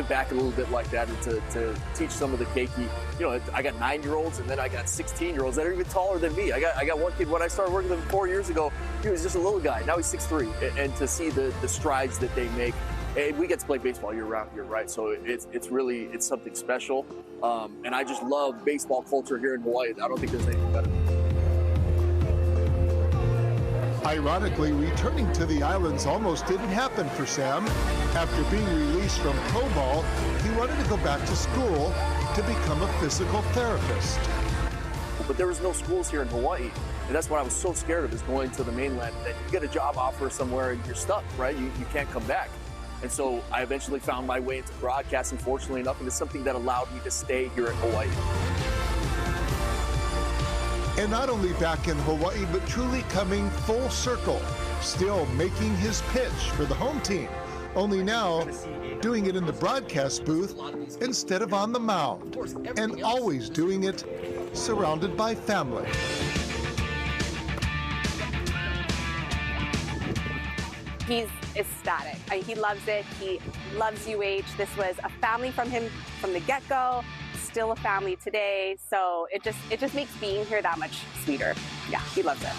give back a little bit like that and to teach some of the keiki. You know, I got 9-year-olds and then I got 16-year-olds that are even taller than me. I got one kid, when I started working with him 4 years ago, he was just a little guy. Now he's 6'3", and to see the strides that they make. And we get to play baseball year-round here, right? So it's something special. And I just love baseball culture here in Hawaii. I don't think there's anything better. Ironically, returning to the islands almost didn't happen for Sam. After being released from pro ball, he wanted to go back to school to become a physical therapist. But there was no schools here in Hawaii. And that's what I was so scared of, is going to the mainland, that you get a job offer somewhere and you're stuck, right? You can't come back. And so I eventually found my way into broadcasting, fortunately enough, and it's something that allowed me to stay here in Hawaii. And not only back in Hawaii, but truly coming full circle, still making his pitch for the home team, only now doing it in the broadcast booth instead of on the mound, and always doing it surrounded by family. He's ecstatic. He loves it. He loves UH. This was a family from him from the get-go. Still a family today. So it just makes being here that much sweeter. Yeah, he loves it.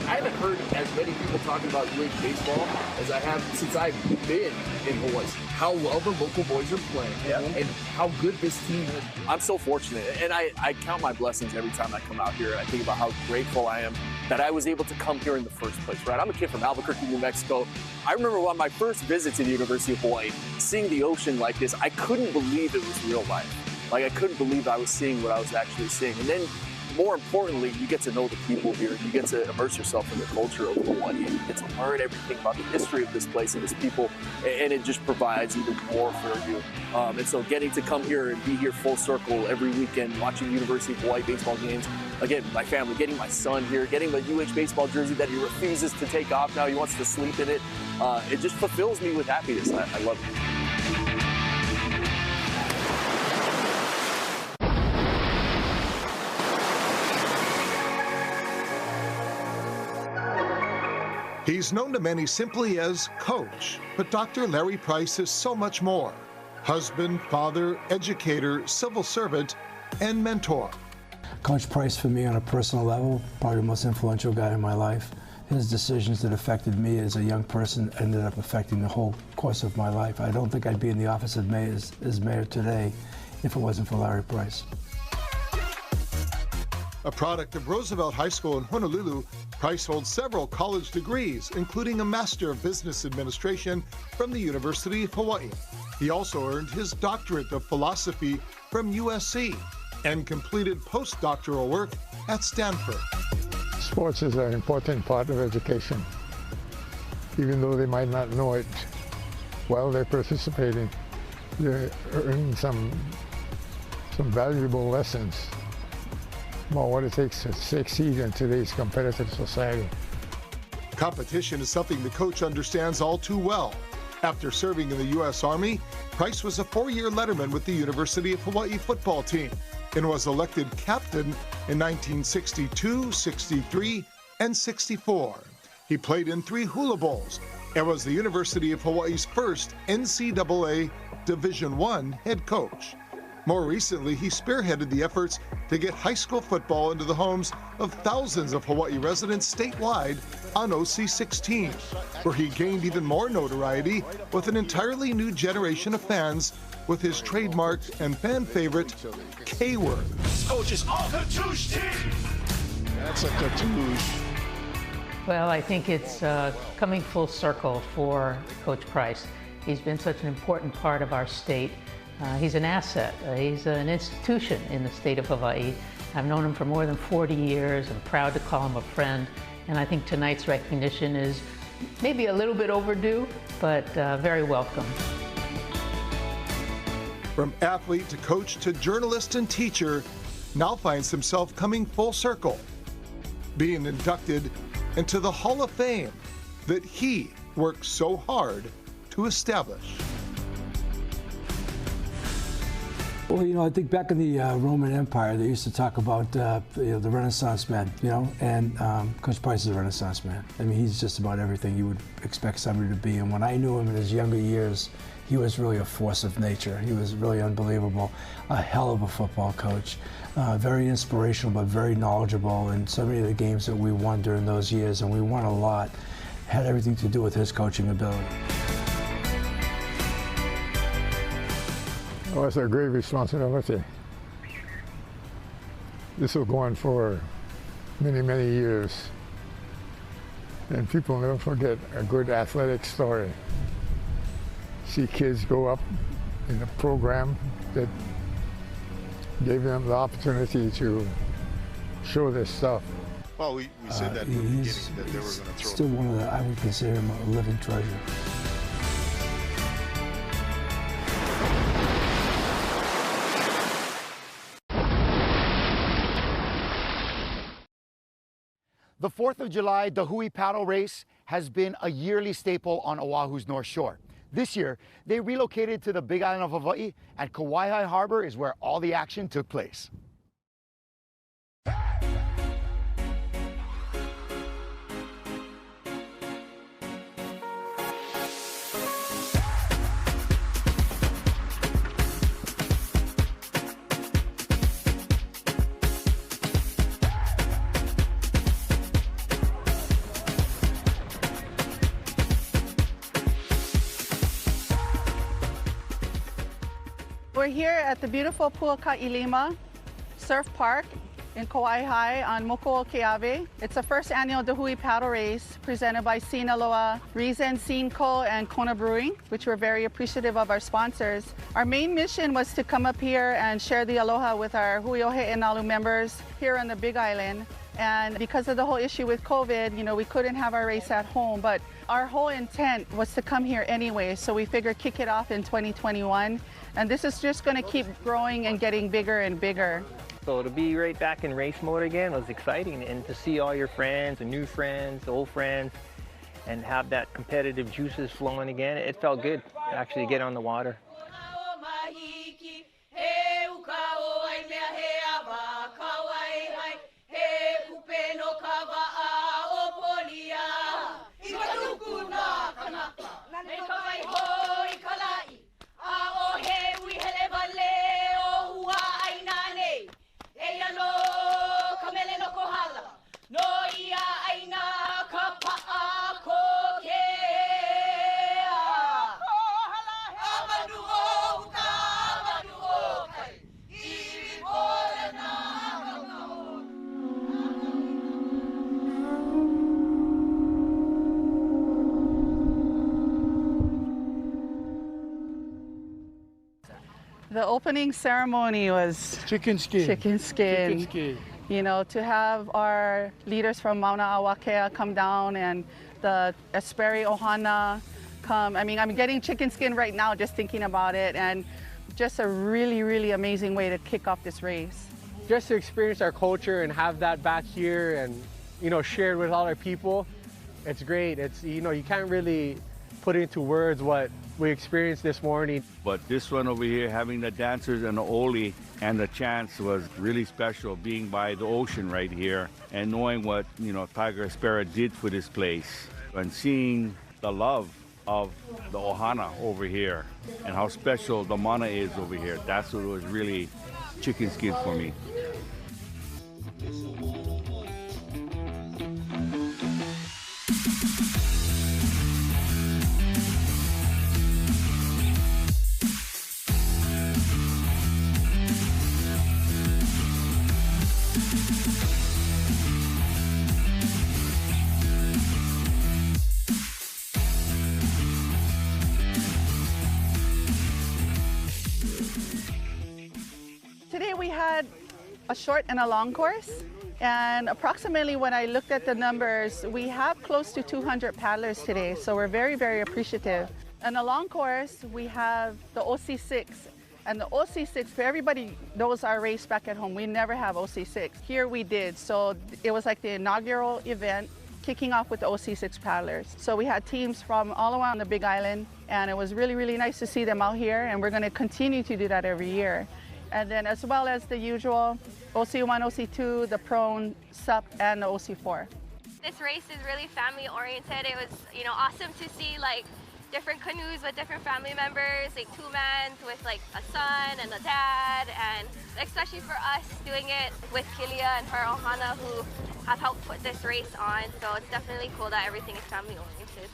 I haven't heard as many people talking about UH baseball as I have since I've been in Hawaii. How well the local boys are playing, and how good this team is. I'm so fortunate, and I count my blessings every time I come out here. I think about how grateful I am that I was able to come here in the first place, right? I'm a kid from Albuquerque, New Mexico. I remember on my first visit to the University of Hawaii, seeing the ocean like this, I couldn't believe it was real life. Like, I couldn't believe I was seeing what I was actually seeing. And then, more importantly, you get to know the people here. You get to immerse yourself in the culture of Hawaii. You get to learn everything about the history of this place and its people, and it just provides even more for you. And so getting to come here and be here full circle every weekend, watching University of Hawaii baseball games, again, my family, getting my son here, getting the UH baseball jersey that he refuses to take off now, he wants to sleep in it. It just fulfills me with happiness. I love it. He's known to many simply as Coach, but Dr. Larry Price is so much more. Husband, father, educator, civil servant, and mentor. Coach Price, for me on a personal level, probably the most influential guy in my life. His decisions that affected me as a young person ended up affecting the whole course of my life. I don't think I'd be in the office of mayor as mayor today if it wasn't for Larry Price. A product of Roosevelt High School in Honolulu, Price holds several college degrees, including a Master of Business Administration from the University of Hawaii. He also earned his doctorate of philosophy from USC and completed postdoctoral work at Stanford. Sports is an important part of education. Even though they might not know it, while they're participating, they're earning some valuable lessons about what it takes to succeed in today's competitive society. Competition is something the coach understands all too well. After serving in the U.S. Army, Price was a 4-year letterman with the University of Hawaii football team and was elected captain in 1962, 63, and 64. He played in 3 Hula Bowls and was the University of Hawaii's first NCAA Division I head coach. More recently, he spearheaded the efforts to get high school football into the homes of thousands of Hawaii residents statewide on OC16, where he gained even more notoriety with an entirely new generation of fans with his trademark and fan favorite K-word. Coach is all Katoosh team. That's a Katoosh. Well, I think it's coming full circle for Coach Price. He's been such an important part of our state. He's an asset. He's an institution in the state of Hawaii. I've known him for more than 40 years. I'm proud to call him a friend. And I think tonight's recognition is maybe a little bit overdue, but very welcome. From athlete to coach to journalist and teacher, now finds himself coming full circle, being inducted into the Hall of Fame that he worked so hard to establish. Well, you know, I think back in the Roman Empire, they used to talk about the Renaissance man, and Coach Price is a Renaissance man. I mean, he's just about everything you would expect somebody to be. And when I knew him in his younger years, he was really a force of nature. He was really unbelievable, a hell of a football coach, very inspirational but very knowledgeable. And so many of the games that we won during those years, and we won a lot, had everything to do with his coaching ability. Oh, it's a great responsibility. This will go on for many, many years. And people never forget a good athletic story. See kids go up in a program that gave them the opportunity to show their stuff. Well, we said that in the beginning that they were going to throw. Still one of the, I would consider him a living treasure. The 4th of July Dahui paddle race has been a yearly staple on Oahu's North Shore. This year, they relocated to the Big Island of Hawaii, and Kauai Harbor is where all the action took place. We're here at the beautiful Puaka'ilima Surf Park in Kauai on Mokuokeawe. It's the first annual Dahui paddle race presented by Sinaloa, Reason, Cinco, and Kona Brewing, which we're very appreciative of our sponsors. Our main mission was to come up here and share the aloha with our Huiohe'enalu members here on the Big Island. And because of the whole issue with COVID, you know, we couldn't have our race at home, but our whole intent was to come here anyway, so we figured kick it off in 2021. And this is just going to keep growing and getting bigger and bigger. So to be right back in race mode again was exciting, and to see all your friends, and new friends, old friends, and have that competitive juices flowing again, it felt good to actually get on the water. The opening ceremony was Chicken skin. Chicken skin. Chicken skin. You know, to have our leaders from Mauna Awakea come down and the Esperi Ohana come. I mean, I'm getting chicken skin right now just thinking about it, and just a really, really amazing way to kick off this race. Just to experience our culture and have that back here and, you know, shared with all our people, it's great. It's, you know, you can't really put into words what we experienced this morning. But this one over here, having the dancers and the Oli and the chants was really special, being by the ocean right here and knowing what, you know, Tiger Espera did for this place and seeing the love of the Ohana over here and how special the mana is over here. That's what was really chicken skin for me. Today we had a short and a long course, and approximately when I looked at the numbers, we have close to 200 paddlers today, so we're very, very appreciative. On the long course, we have the OC6, and the OC6, for everybody knows our race back at home, we never have OC6. Here we did, so it was like the inaugural event, kicking off with the OC6 paddlers. So we had teams from all around the Big Island, and it was really, really nice to see them out here, and we're going to continue to do that every year. And then as well as the usual OC1, OC2, the prone, sup, and the OC4. This race is really family oriented. It was, you know, awesome to see like different canoes with different family members, like 2-mans with like a son and a dad, and especially for us doing it with Kilia and her ohana who have helped put this race on. So it's definitely cool that everything is family oriented.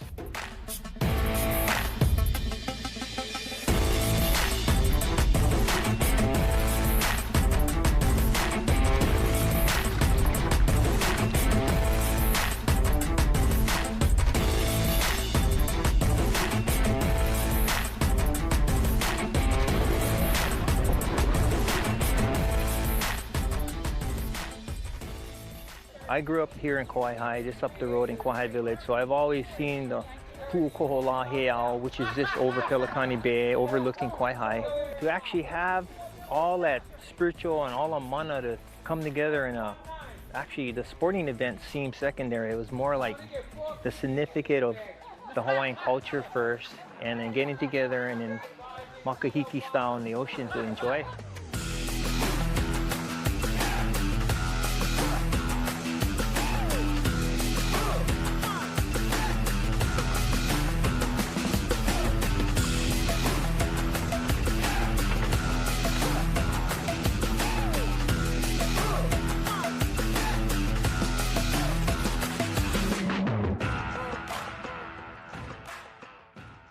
I grew up here in Kauai, just up the road in Kauai Village, so I've always seen the Pu'ukohola Heiau, which is just over Pelikani Bay, overlooking Kauai. To actually have all that spiritual and all the mana to come together in a, actually the sporting event seemed secondary. It was more like the significance of the Hawaiian culture first, and then getting together and then makahiki style in the ocean to enjoy.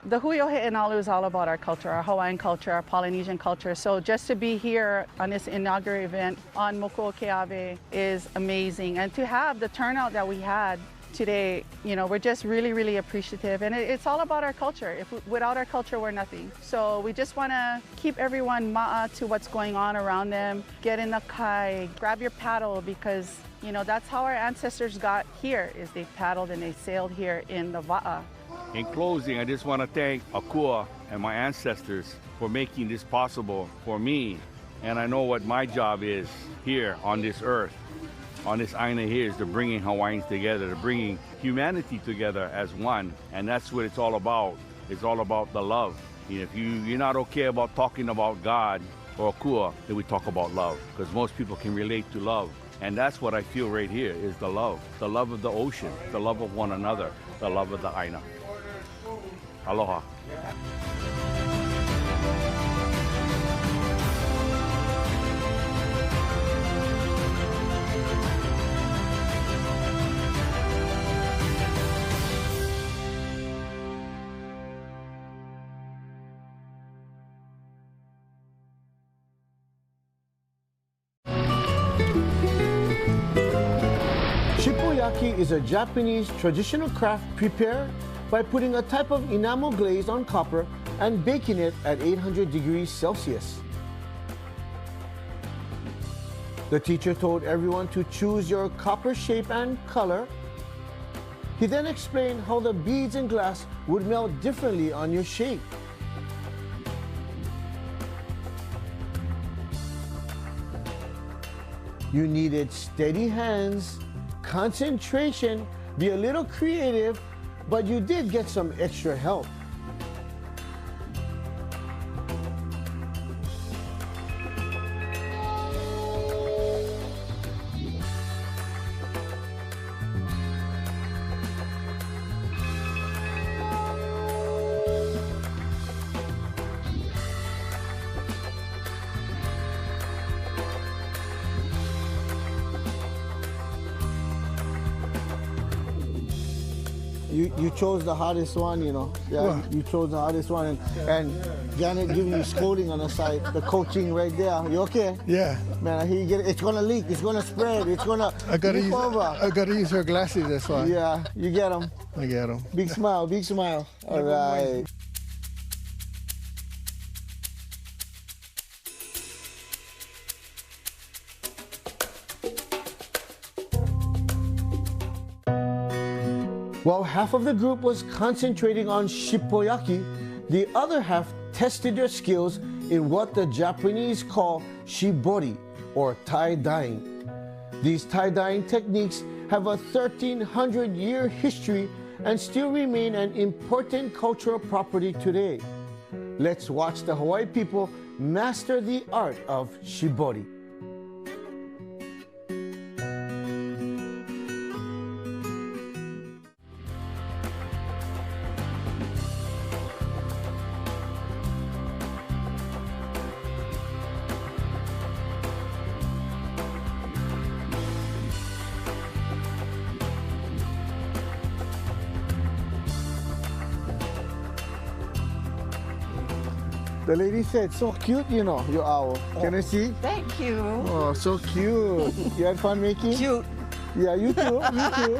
The Hui o He'enalu is all about our culture, our Hawaiian culture, our Polynesian culture. So just to be here on this inaugural event on Mokuokeawe is amazing. And to have the turnout that we had today, you know, we're just really, really appreciative. And it's all about our culture. Without our culture, we're nothing. So we just want to keep everyone ma'a to what's going on around them. Get in the kai, grab your paddle, because, you know, that's how our ancestors got here, is they paddled and they sailed here in the wa'a. In closing, I just want to thank Akua and my ancestors for making this possible for me. And I know what my job is here on this earth, on this aina here, is to bringing Hawaiians together, to bringing humanity together as one. And that's what it's all about. It's all about the love. If you're not okay about talking about God or Akua, then we talk about love, because most people can relate to love. And that's what I feel right here, is the love of the ocean, the love of one another, the love of the aina. Aloha. Shippoyaki is a Japanese traditional craft prepared by putting a type of enamel glaze on copper and baking it at 800 degrees Celsius. The teacher told everyone to choose your copper shape and color. He then explained how the beads in glass would melt differently on your shape. You needed steady hands, concentration, be a little creative, but you did get some extra help. You chose the hardest one, you know. Yeah, you chose the hardest one, and Janet giving you scolding on the side, the coaching right there. You okay? Yeah. Man, I hear you get it. It's gonna leak. It's gonna spread. It's gonna leak over. I gotta use her glasses. That's why. Yeah, you get them. I get them. Big smile. Big smile. All right. While half of the group was concentrating on shippoyaki, the other half tested their skills in what the Japanese call shibori, or tie-dyeing. These tie-dyeing techniques have a 1,300-year history and still remain an important cultural property today. Let's watch the Hawaii people master the art of shibori. The lady said, so cute, you know, your owl. Can I see? Thank you. Oh, so cute. You had fun making? Cute. Yeah, you too. You too.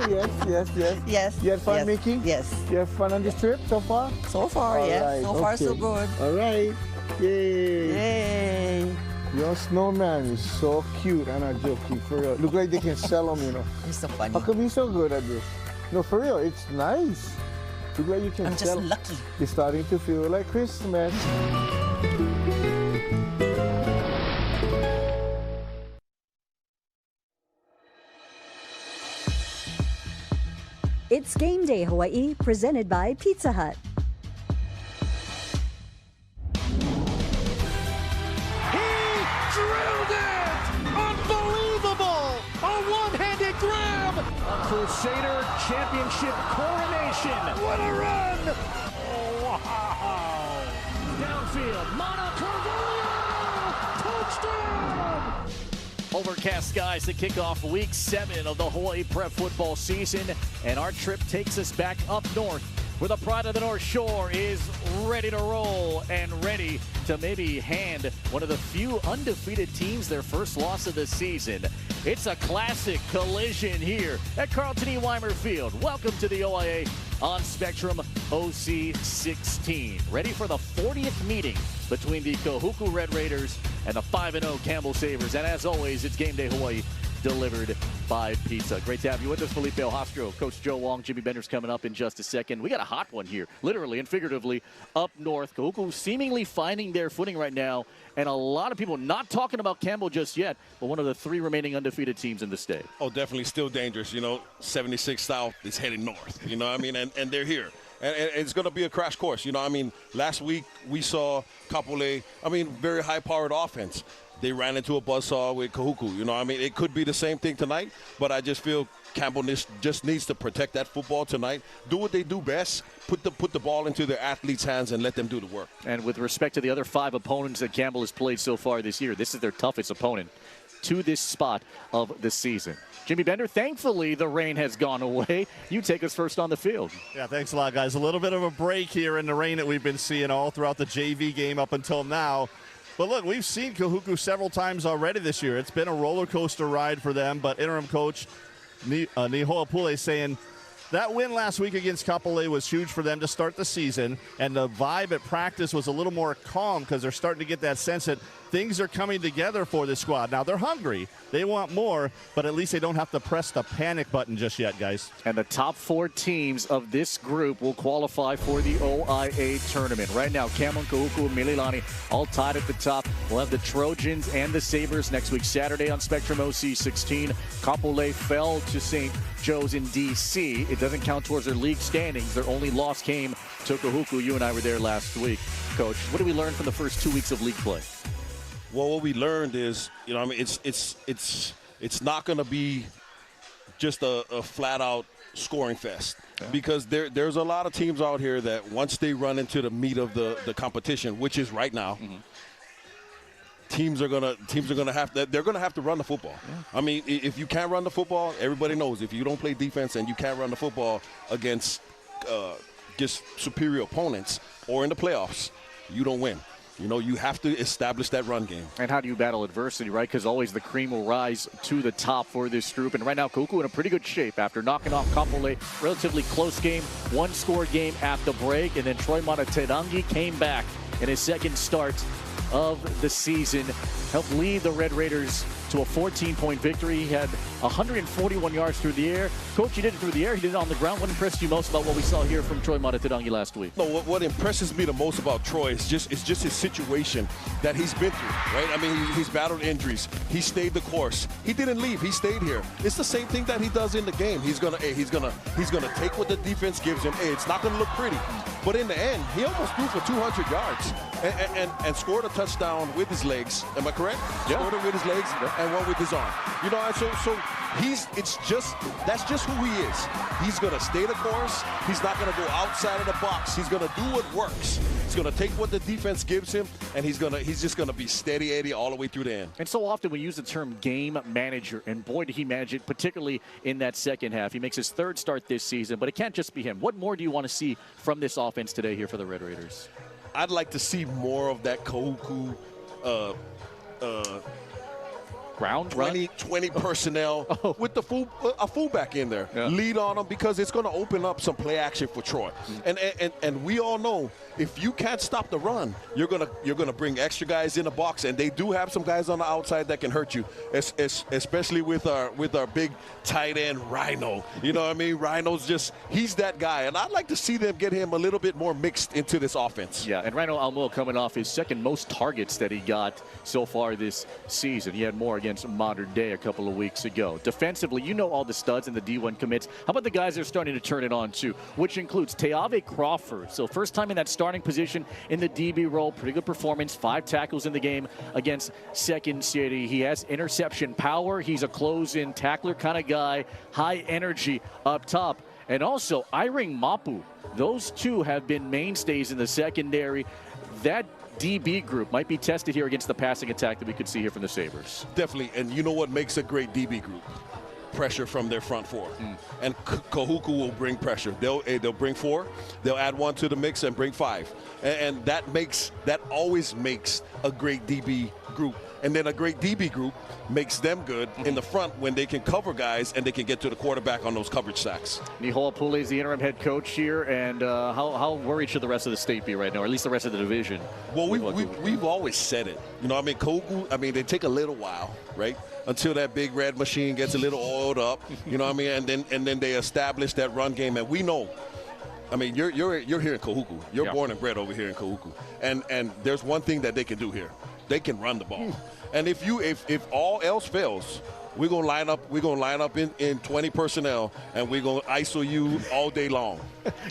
Yes. Yes. You had fun yes, making? Yes. You have fun on this trip so far? So far, yes. Right, So far, so okay. good. All right. Yay. Yay. Your snowman is so cute. I'm not joking, for real. Look like they can sell them, you know. It's so funny. How come you're so good at this? No, for real, it's nice. Look like you can I'm just sell. lucky. It's starting to feel like Christmas. It's Game Day Hawaii, presented by Pizza Hut. Drilled it! Unbelievable! A one-handed grab! A Crusader Championship coronation! What a run! Oh, wow! Downfield, Mana Carvalho! Touchdown! Overcast skies to kick off week 7 of the Hawaii Prep football season, and our trip takes us back up north where the pride of the North Shore is ready to roll and ready to maybe hand one of the few undefeated teams their first loss of the season. It's a classic collision here at Carlton E. Weimer Field. Welcome to the OIA on Spectrum OC 16. Ready for the 40th meeting between the Kahuku Red Raiders and the 5-0 Campbell Sabres. And as always, it's Game Day Hawaii, delivered by Pizza. Great to have you with us, Felipe Hostro, Coach Joe Wong, Jimmy Bender's coming up in just a second. We got a hot one here, literally and figuratively, up north. Kahuku seemingly finding their footing right now, and a lot of people not talking about Campbell just yet, but one of the 3 remaining undefeated teams in the state. Oh, definitely still dangerous. You know, 76 South is heading north, you know what I mean? And they're here. And it's going to be a crash course. You know, I mean, last week we saw Kapolei, very high-powered offense. They ran into a buzzsaw with Kahuku. You know, I mean, it could be the same thing tonight, but I just feel Campbell just needs to protect that football tonight, do what they do best, put the ball into their athletes' hands and let them do the work. And with respect to the other 5 opponents that Campbell has played so far this year, this is their toughest opponent to this spot of the season. Jimmy Bender, thankfully the rain has gone away. You take us first on the field. Yeah, thanks a lot, guys. A little bit of a break here in the rain that we've been seeing all throughout the JV game up until now. But look, we've seen Kahuku several times already this year. It's been a roller coaster ride for them, but interim coach Nihoa Pule saying that win last week against Kapolei was huge for them to start the season, and the vibe at practice was a little more calm because they're starting to get that sense that things are coming together for this squad. Now, they're hungry. They want more, but at least they don't have to press the panic button just yet, guys. And the top 4 teams of this group will qualify for the OIA tournament. Right now, Campbell, Kahuku, and Mililani all tied at the top. We'll have the Trojans and the Sabres next week, Saturday on Spectrum OC 16. Kapolei fell to St. Joe's in D.C. It doesn't count towards their league standings. Their only loss came to Kahuku. You and I were there last week. Coach, what did we learn from the first 2 weeks of league play? Well, what we learned is, you know, I mean, it's not going to be just a flat-out scoring fest, because there's a lot of teams out here that once they run into the meat of the competition, which is right now, teams are gonna have to run the football. I mean, if you can't run the football, everybody knows if you don't play defense and you can't run the football against just superior opponents or in the playoffs, you don't win. You know, you have to establish that run game. And how do you battle adversity, right? Because always the cream will rise to the top for this group. And right now, Kahuku in a pretty good shape after knocking off Kapolei. Relatively close game, 1-score game at the break. And then Troy Mataterangi came back in his second start of the season. Helped lead the Red Raiders to a 14-point victory. He had 141 yards through the air. Coach, you did it through the air. He did it on the ground. What impressed you most about what we saw here from Troy Mataterangi last week? No, what impresses me the most about Troy is just his situation that he's been through, right? I mean, he's battled injuries. He stayed the course. He didn't leave. He stayed here. It's the same thing that he does in the game. He's gonna take what the defense gives him. Hey, it's not gonna look pretty, but in the end, he almost threw for 200 yards and scored a touchdown with his legs. Am I correct? Yeah. Scored it with his legs and one with his arm. You know, and so that's just who he is. He's gonna stay the course. He's not gonna go outside of the box. He's gonna do what works. He's gonna take what the defense gives him, and he's just gonna be steady Eddie all the way through the end. And so often we use the term game manager, and boy did he manage it, particularly in that second half. He makes his 3rd start this season, but it can't just be him. What more do you want to see from this offense today here for the Red Raiders? I'd like to see more of that Kahuku ground 20 personnel with the a fullback in there. Lead on them, because it's going to open up some play action for Troy. And we all know, if you can't stop the run, you're gonna bring extra guys in the box, and they do have some guys on the outside that can hurt you, especially with our big tight end Rhino. You know what I mean? Rhino's he's that guy, and I'd like to see them get him a little bit more mixed into this offense. Yeah, and Rhino Almo coming off his second most targets that he got so far this season. He had more against Modern Day a couple of weeks ago. Defensively, you know all the studs and the D1 commits. How about the guys that are starting to turn it on too, which includes Teave Crawford. So first time in that starting position in the DB role. Pretty good performance. 5 tackles in the game against Second City. He has interception power. He's a close-in tackler kind of guy. High energy up top. And also Iring Mapu. Those two have been mainstays in the secondary. That DB group might be tested here against the passing attack that we could see here from the Sabres. Definitely, and you know what makes a great DB group? Pressure from their front four. And Kahuku will bring pressure. They'll bring 4, they'll add 1 to the mix and bring 5. And that always makes a great DB group. And then a great DB group makes them good in the front when they can cover guys and they can get to the quarterback on those coverage sacks. Nihoa Pule is the interim head coach here, and how worried should the rest of the state be right now, or at least the rest of the division? Well, we've always said it. You know, I mean, Kahuku, they take a little while, right? Until that big red machine gets a little oiled up, you know what I mean? And then they establish that run game, and we know. I mean, you're here in Kahuku. You're born and bred over here in Kahuku. And there's one thing that they can do here. They can run the ball. And if all else fails, we're gonna line up in 20 personnel, and we're gonna ISO you all day long.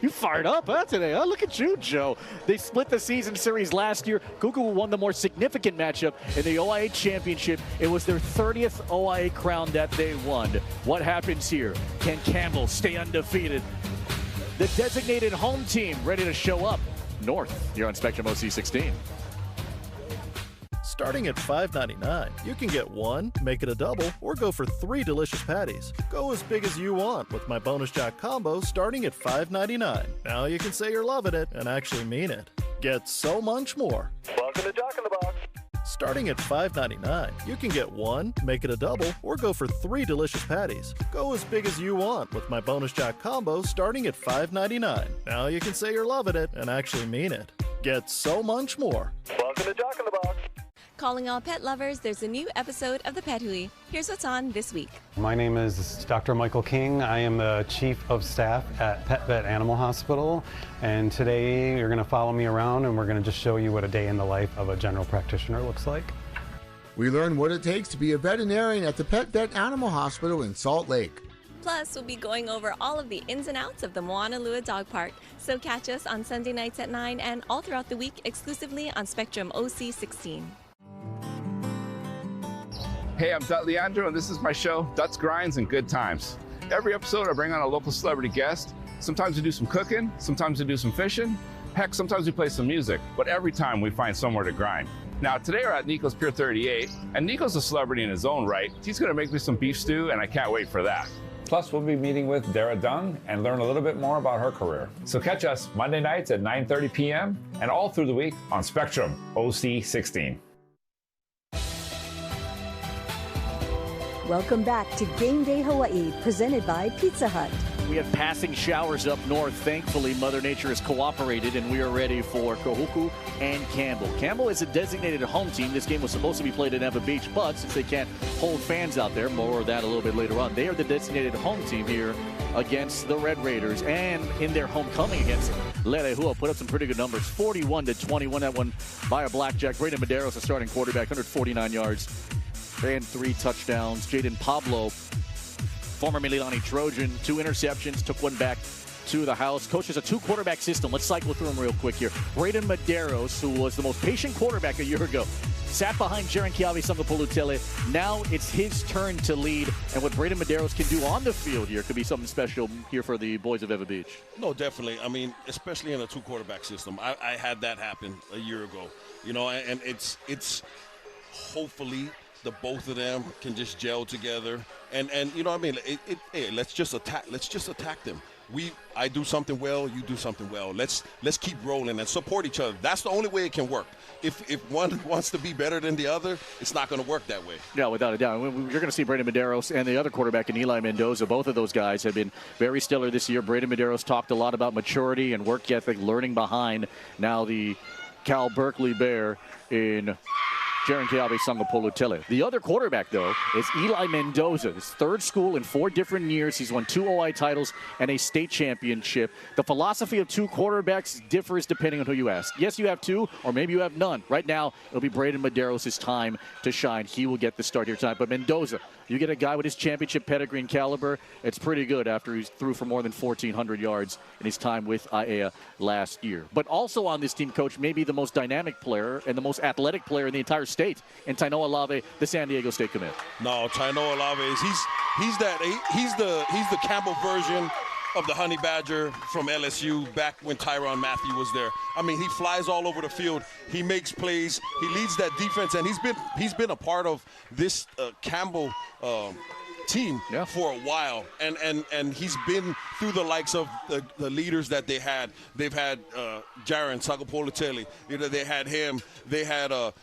You fired up, huh, today? Huh? Look at you, Joe. They split the season series last year. Kahuku won the more significant matchup in the OIA championship. It was their 30th OIA crown that they won. What happens here? Can Campbell stay undefeated? The designated home team ready to show up north here on Spectrum OC16. Starting at $5.99, you can get 1, make it a double, or go for 3 delicious patties. Go as big as you want with my Bonus Jack combo starting at $5.99. Now you can say you're loving it and actually mean it. Get so much more. Welcome to Jack in the Box. Starting at $5.99, you can get 1, make it a double, or go for 3 delicious patties. Go as big as you want with my Bonus Jack combo starting at $5.99. Now you can say you're loving it and actually mean it. Get so much more. Welcome to Jack in the Box. Calling all pet lovers, there's a new episode of The Pet Hui. Here's what's on this week. My name is Dr. Michael King. I am the Chief of Staff at Pet Vet Animal Hospital. And today you're going to follow me around and we're going to just show you what a day in the life of a general practitioner looks like. We learn what it takes to be a veterinarian at the Pet Vet Animal Hospital in Salt Lake. Plus, we'll be going over all of the ins and outs of the Moanalua Dog Park. So catch us on Sunday nights at 9 and all throughout the week exclusively on Spectrum OC16. Hey, I'm Dut Leandro, and this is my show, Dut's Grinds and Good Times. Every episode, I bring on a local celebrity guest. Sometimes we do some cooking, sometimes we do some fishing. Heck, sometimes we play some music, but every time we find somewhere to grind. Now, today we're at Nico's Pier 38, and Nico's a celebrity in his own right. He's gonna make me some beef stew, and I can't wait for that. Plus, we'll be meeting with Dara Dung and learn a little bit more about her career. So catch us Monday nights at 9:30 p.m. and all through the week on Spectrum OC16. Welcome back to Game Day Hawaii, presented by Pizza Hut. We had passing showers up north. Thankfully, Mother Nature has cooperated, and we are ready for Kahuku and Campbell. Campbell is a designated home team. This game was supposed to be played at Eva Beach, but since they can't hold fans out there, more of that a little bit later on, they are the designated home team here against the Red Raiders, and in their homecoming against Lerehua, put up some pretty good numbers. 41-20, that one by a blackjack. Braden Medeiros, a starting quarterback, 149 yards. And 3 touchdowns. Jaden Pablo, former Mililani Trojan, 2 interceptions, took one back to the house. Coach has a 2-quarterback system. Let's cycle through them real quick here. Braden Medeiros, who was the most patient quarterback a year ago, sat behind Jaren Kiavi Sangapolutele. Now it's his turn to lead, and what Braden Medeiros can do on the field here could be something special here for the boys of Eva Beach. No, definitely. I mean, especially in a 2-quarterback system. I had that happen a year ago, you know, and it's hopefully the both of them can just gel together, and you know what I mean. Hey, let's just attack them. I do something well, you do something well. Let's keep rolling and support each other. That's the only way it can work. If one wants to be better than the other, it's not going to work that way. Yeah, without a doubt. You're going to see Brandon Medeiros and the other quarterback in Eli Mendoza. Both of those guys have been very stellar this year. Brandon Medeiros talked a lot about maturity and work ethic, learning behind now the Cal Berkeley Bear in Jaron Keawe Sangapolutele. The other quarterback, though, is Eli Mendoza. His third school in 4 different years. He's won 2 OI titles and a state championship. The philosophy of 2 quarterbacks differs depending on who you ask. Yes, you have 2, or maybe you have none. Right now, it'll be Brandon Medeiros' time to shine. He will get the start here tonight. But Mendoza, you get a guy with his championship pedigree and caliber, it's pretty good after he threw for more than 1,400 yards in his time with IAEA last year. But also on this team, Coach, maybe the most dynamic player and the most athletic player in the entire state, and Tainoa Olave, the San Diego State commit. No, Tainoa Olave is he's the Campbell version of the Honey Badger from LSU back when Tyrann Mathieu was there. I mean, he flies all over the field. He makes plays. He leads that defense, and he's been a part of this Campbell team for a while, and he's been through the likes of the leaders that they had. They've had Jaron Sangapolutele. They had him. They had a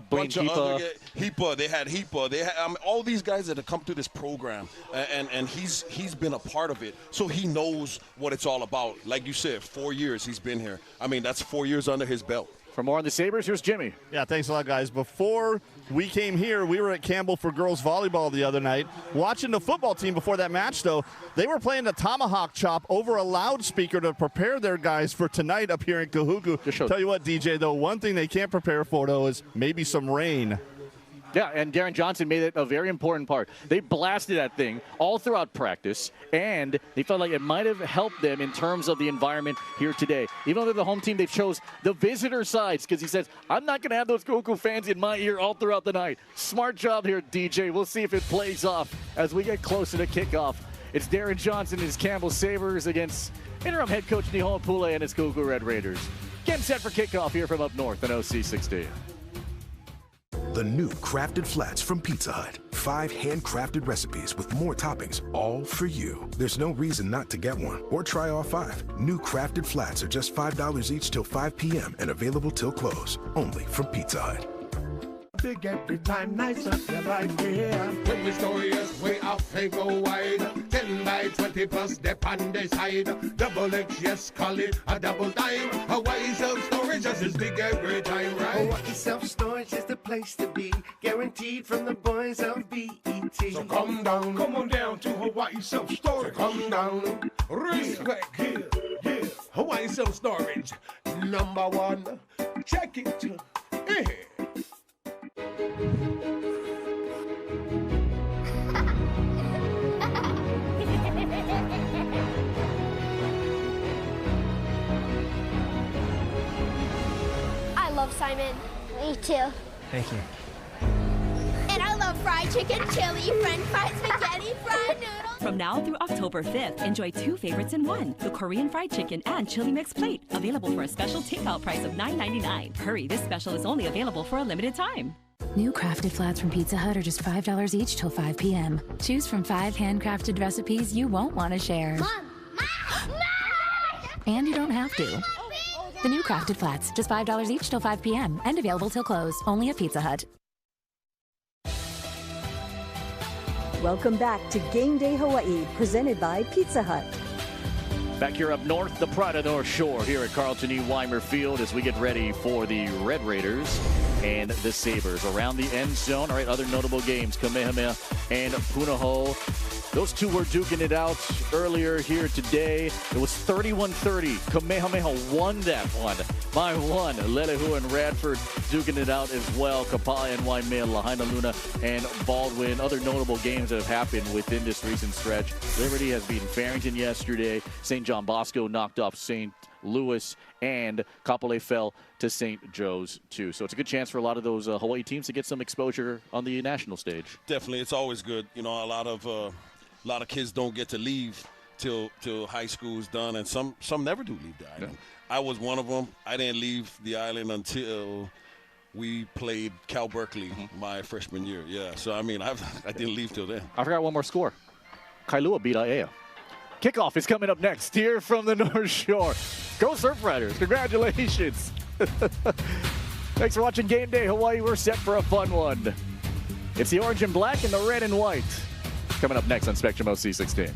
bunch of other Hipa. They had Hipa. They had all these guys that have come through this program, and he's been a part of it. So he knows what it's all about. Like you said, 4 years he's been here. I mean, that's 4 years under his belt. For more on the Sabres, here's Jimmy. Yeah, thanks a lot, guys. Before we came here, we were at Campbell for girls volleyball the other night. Watching the football team before that match, though, they were playing the tomahawk chop over a loudspeaker to prepare their guys for tonight up here in Kahuku. Tell you what, DJ, though, one thing they can't prepare for, though, is maybe some rain. Yeah, and Darren Johnson made it a very important part. They blasted that thing all throughout practice, and they felt like it might have helped them in terms of the environment here today. Even though they're the home team, they've chose the visitor sides because he says, I'm not going to have those Kahuku fans in my ear all throughout the night. Smart job here, DJ. We'll see if it plays off as we get closer to kickoff. It's Darren Johnson and his Campbell Sabres against interim head coach Nihoa Pule and his Kahuku Red Raiders. Getting set for kickoff here from up north in OC 16. The new Crafted Flats from Pizza Hut. 5 handcrafted recipes with more toppings, all for you. There's no reason not to get one or try all 5. New Crafted Flats are just $5 each till 5 p.m. and available till close. Only from Pizza Hut. Big every time, nice up your right here. When we store yours way off, they go wide. 10 by 20 plus, dep on the side. Double X, yes, call it a double time. Hawaii self-storage just as big every time, right? Hawaii self-storage is the place to be. Guaranteed from the boys of BET. So come on down to Hawaii self-storage. So come down, respect, yeah. Hawaii self-storage, #1. Check it, yeah. I love Simon. Me too. Thank you. And I love fried chicken, chili, french fries, spaghetti, fried noodles. From now through October 5th, enjoy 2 favorites in one. The Korean fried chicken and chili mix plate. Available for a special takeout price of $9.99. Hurry, this special is only available for a limited time. New Crafted Flats from Pizza Hut are just $5 each till 5 p.m. Choose from 5 handcrafted recipes you won't want to share. Mom! And you don't have to. The new Crafted Flats, just $5 each till 5 p.m. and available till close. Only at Pizza Hut. Welcome back to Game Day Hawaii, presented by Pizza Hut. Back here up north, the Pride of North Shore here at Carlton E. Weimer Field as we get ready for the Red Raiders and the Sabres. Around the end zone, all right, other notable games, Kamehameha and Punahou. Those two were duking it out earlier here today. It was 31-30. Kamehameha won that one by 1. Lelehu and Radford duking it out as well. Kapa'a and Waimea, Lahaina Luna and Baldwin. Other notable games that have happened within this recent stretch. Liberty has beaten Farrington yesterday. St. John Bosco knocked off St. Louis, and Kapolei fell to St. Joe's too. So it's a good chance for a lot of those Hawaii teams to get some exposure on the national stage. Definitely, it's always good. You know, a lot of kids don't get to leave till high school's done, and some never do leave the island. Yeah. I was one of them. I didn't leave the island until we played Cal Berkeley my freshman year. Yeah, so I mean, I didn't leave till then. I forgot one more score. Kailua beat IAEA. Kickoff is coming up next here from the North Shore. Go Surf Riders. Congratulations. Thanks for watching Game Day Hawaii. We're set for a fun one. It's the orange and black and the red and white. Coming up next on Spectrum OC 16.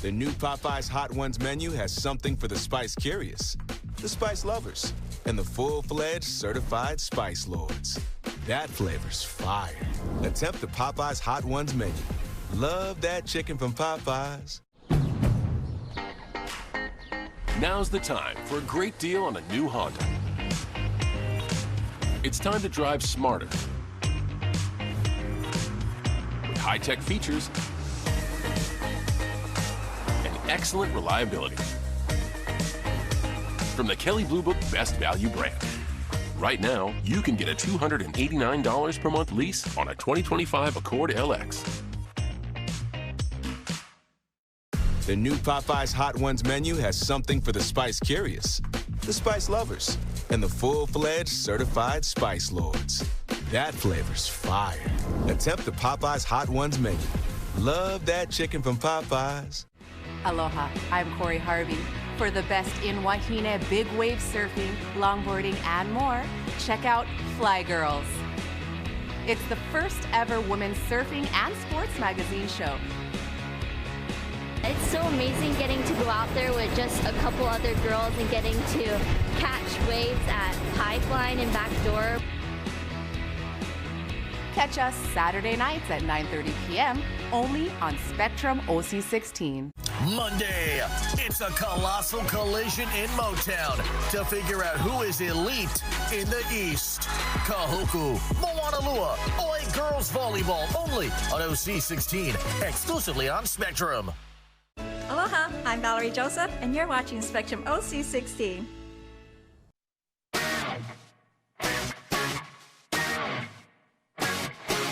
The new Popeyes Hot Ones menu has something for the spice curious, the spice lovers, and the full-fledged certified spice lords. That flavor's fire. Attempt the Popeyes Hot Ones menu. Love that chicken from Popeyes. Now's the time for a great deal on a new Honda. It's time to drive smarter with high-tech features and excellent reliability. From the Kelley Blue Book Best Value brand. Right now, you can get a $289 per month lease on a 2025 Accord LX. The new Popeyes Hot Ones menu has something for the spice curious, the spice lovers, and the full-fledged certified spice lords. That flavor's fire. Attempt the Popeyes Hot Ones menu. Love that chicken from Popeyes. Aloha, I'm Corey Harvey. For the best in Wahine big wave surfing, longboarding, and more, check out Fly Girls. It's the first ever women's surfing and sports magazine show. It's so amazing getting to go out there with just a couple other girls and getting to catch waves at Pipeline and Backdoor. Catch us Saturday nights at 9:30 p.m. only on Spectrum OC 16. Monday, it's a colossal collision in Motown to figure out who is elite in the East. Kahuku, Moanalua, Oi Girls Volleyball only on OC 16, exclusively on Spectrum. Aloha, I'm Valerie Joseph, and you're watching Spectrum OC 16.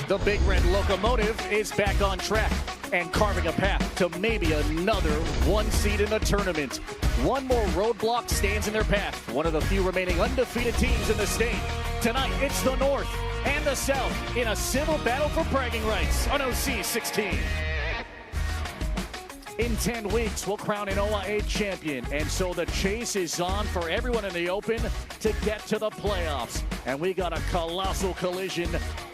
The Big Red Locomotive is back on track and carving a path to maybe another one seed in the tournament. One more roadblock stands in their path. One of the few remaining undefeated teams in the state. Tonight, it's the North and the South in a civil battle for bragging rights on OC 16. In 10 weeks, we'll crown an OIA champion, and so the chase is on for everyone in the Open to get to the playoffs. And we got a colossal collision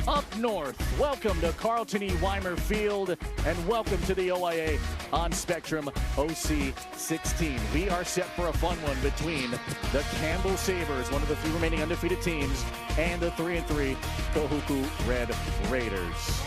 up north. Welcome to Carlton E. Weimer Field, and welcome to the OIA on Spectrum OC 16. We are set for a fun one between the Campbell Sabres, one of the few remaining undefeated teams, and the 3-3 Kahuku Red Raiders.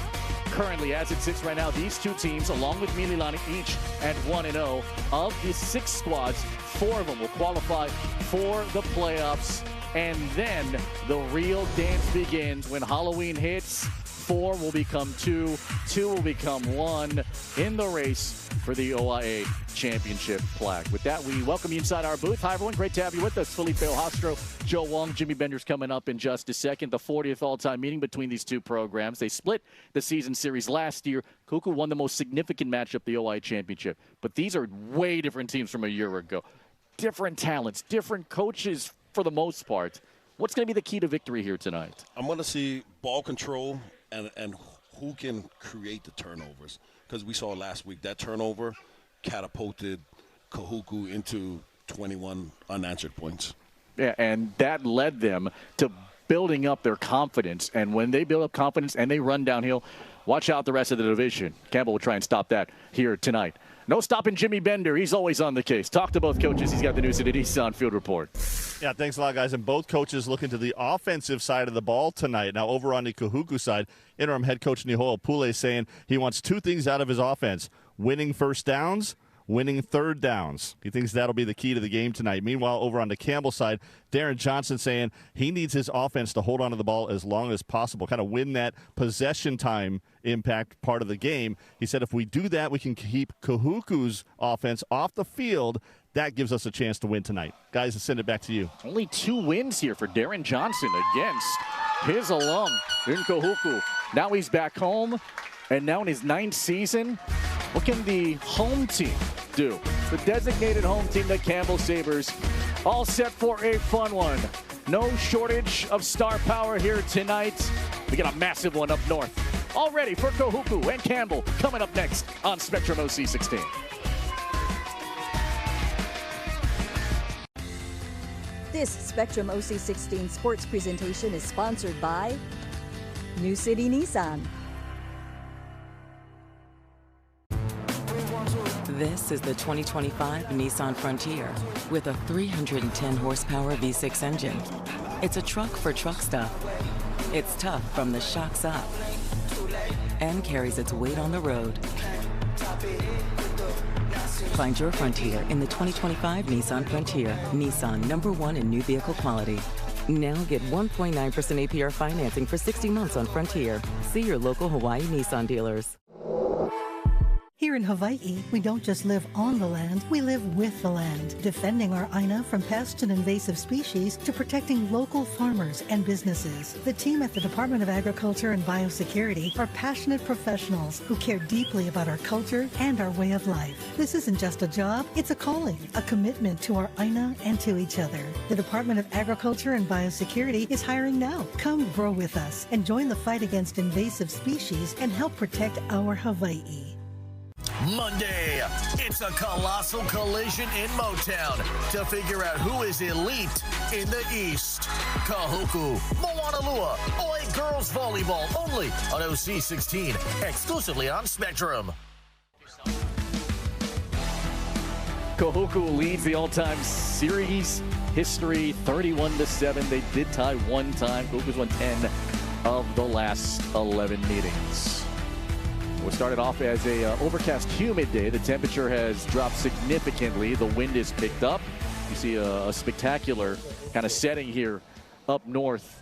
Currently, as it sits right now, these two teams, along with Mililani, each at 1-0. Of the 6 squads, 4 of them will qualify for the playoffs. And then the real dance begins when Halloween hits. 4 will become 2, 2 will become 1 in the race for the OIA Championship plaque. With that, we welcome you inside our booth. Hi, everyone. Great to have you with us. Felipe Ojastro, Joe Wong, Jimmy Bender's coming up in just a second. The 40th all-time meeting between these two programs. They split the season series last year. Kahuku won the most significant matchup, the OIA Championship. But these are way different teams from a year ago. Different talents, different coaches for the most part. What's going to be the key to victory here tonight? I'm going to see ball control and who can create the turnovers. Because we saw last week that turnover catapulted Kahuku into 21 unanswered points. Yeah, and that led them to building up their confidence. And when they build up confidence and they run downhill, watch out the rest of the division. Campbell will try and stop that here tonight. No stopping Jimmy Bender. He's always on the case. Talk to both coaches. He's got the news at the Nissan Field Report. Yeah, thanks a lot, guys. And both coaches looking to the offensive side of the ball tonight. Now, over on the Kahuku side, interim head coach Nihoa Pule saying he wants two things out of his offense: winning first downs, winning third downs. He thinks that'll be the key to the game tonight. Meanwhile, over on the Campbell side, Darren Johnson saying he needs his offense to hold on to the ball as long as possible, kind of win that possession time impact part of the game. He said if we do that, we can keep Kahuku's offense off the field. That gives us a chance to win tonight. Guys, I'll send it back to you. Only 2 wins here for Darren Johnson against his alum in Kahuku. Now he's back home, and now in his 9th season, what can the home team do? The designated home team, the Campbell Sabres, all set for a fun one. No shortage of star power here tonight. We got a massive one up north. All ready for Kahuku and Campbell coming up next on Spectrum OC 16. This Spectrum OC 16 sports presentation is sponsored by New City Nissan. This is the 2025 Nissan Frontier with a 310 horsepower V6 engine. It's a truck for truck stuff. It's tough from the shocks up and carries its weight on the road. Find your Frontier in the 2025 Nissan Frontier. Nissan, #1 in new vehicle quality. Now get 1.9% APR financing for 60 months on Frontier. See your local Hawaii Nissan dealers. Here in Hawaii, we don't just live on the land, we live with the land, defending our Aina from pest and invasive species to protecting local farmers and businesses. The team at the Department of Agriculture and Biosecurity are passionate professionals who care deeply about our culture and our way of life. This isn't just a job, it's a calling, a commitment to our Aina and to each other. The Department of Agriculture and Biosecurity is hiring now. Come grow with us and join the fight against invasive species and help protect our Hawaii. Monday, it's a colossal collision in Motown to figure out who is elite in the East. Kahuku, Moanalua, Oi Girls Volleyball, only on OC 16, exclusively on Spectrum. Kahuku leads the all-time series history 31-7. They did tie one time. Kahuku's won 10 of the last 11 meetings. We started off as a overcast, humid day. The temperature has dropped significantly. The wind is picked up. You see a spectacular kind of setting here up north.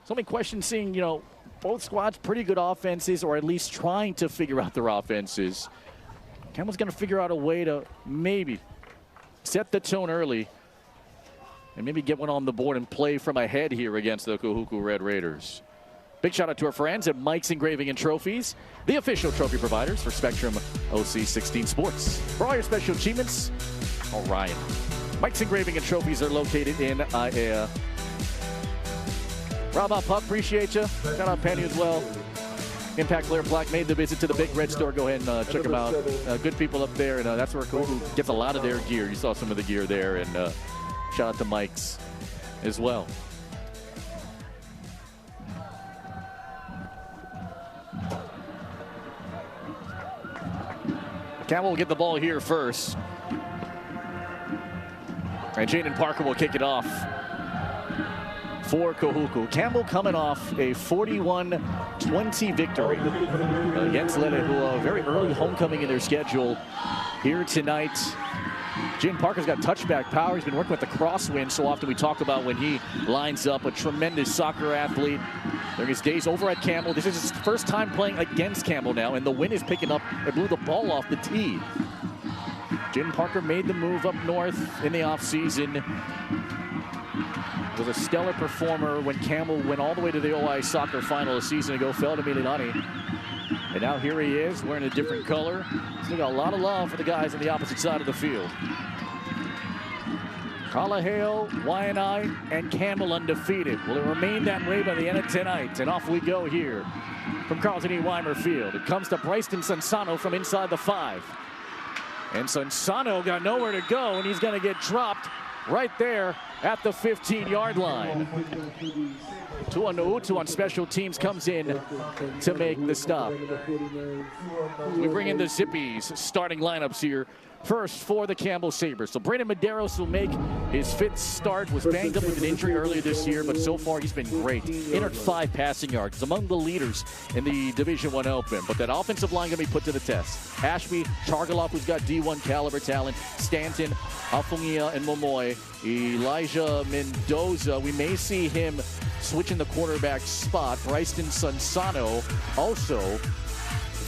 So many questions seeing, both squads pretty good offenses, or at least trying to figure out their offenses. Campbell's going to figure out a way to maybe set the tone early and maybe get one on the board and play from ahead here against the Kahuku Red Raiders. Big shout out to our friends at Mike's Engraving and Trophies, the official trophy providers for Spectrum OC 16 Sports. For all your special achievements, Orion. Mike's Engraving and Trophies are located in Aiea. Rob out Puck, appreciate you. Shout out Penny as well. Impact Player Black made the visit to the Big Red Store. Go ahead and check them out. Good people up there, and that's where Kahuku gets a lot of their gear. You saw some of the gear there, and shout out to Mike's as well. Campbell will get the ball here first. And Jaden Parker will kick it off for Kahuku. Campbell coming off a 41-20 victory against Lele, who a very early homecoming in their schedule here tonight. Jaden Parker's got touchback power. He's been working with the crosswind so often we talk about when he lines up. A tremendous soccer athlete during his days over at Campbell. This is his first time playing against Campbell now, and the wind is picking up. It blew the ball off the tee. Jaden Parker made the move up north in the offseason. Was a stellar performer when Campbell went all the way to the OI soccer final a season ago, fell to Mililani. And now here he is, wearing a different color. Still got a lot of love for the guys on the opposite side of the field. Kalaheo, Waianae, and Campbell undefeated. Will it remain that way by the end of tonight? And off we go here from Carlton E. Weimer Field. It comes to Bryson Sansano from inside the 5. And Sansano got nowhere to go, and he's going to get dropped right there at the 15-yard line. Tua Nuutu on special teams comes in to make the stop. We bring in the Zippies starting lineups here first for the Campbell Sabres. So Brandon Medeiros will make his 5th start, was banged up with an injury earlier this year, but so far he's been great. Entered 5 passing yards, among the leaders in the Division I Open. But that offensive line going to be put to the test. Ashby, Chargalov, who's got D1 caliber talent, Stanton, Afungia, and Momoy. Elijah Mendoza, we may see him switching the quarterback spot. Bryson Sansano also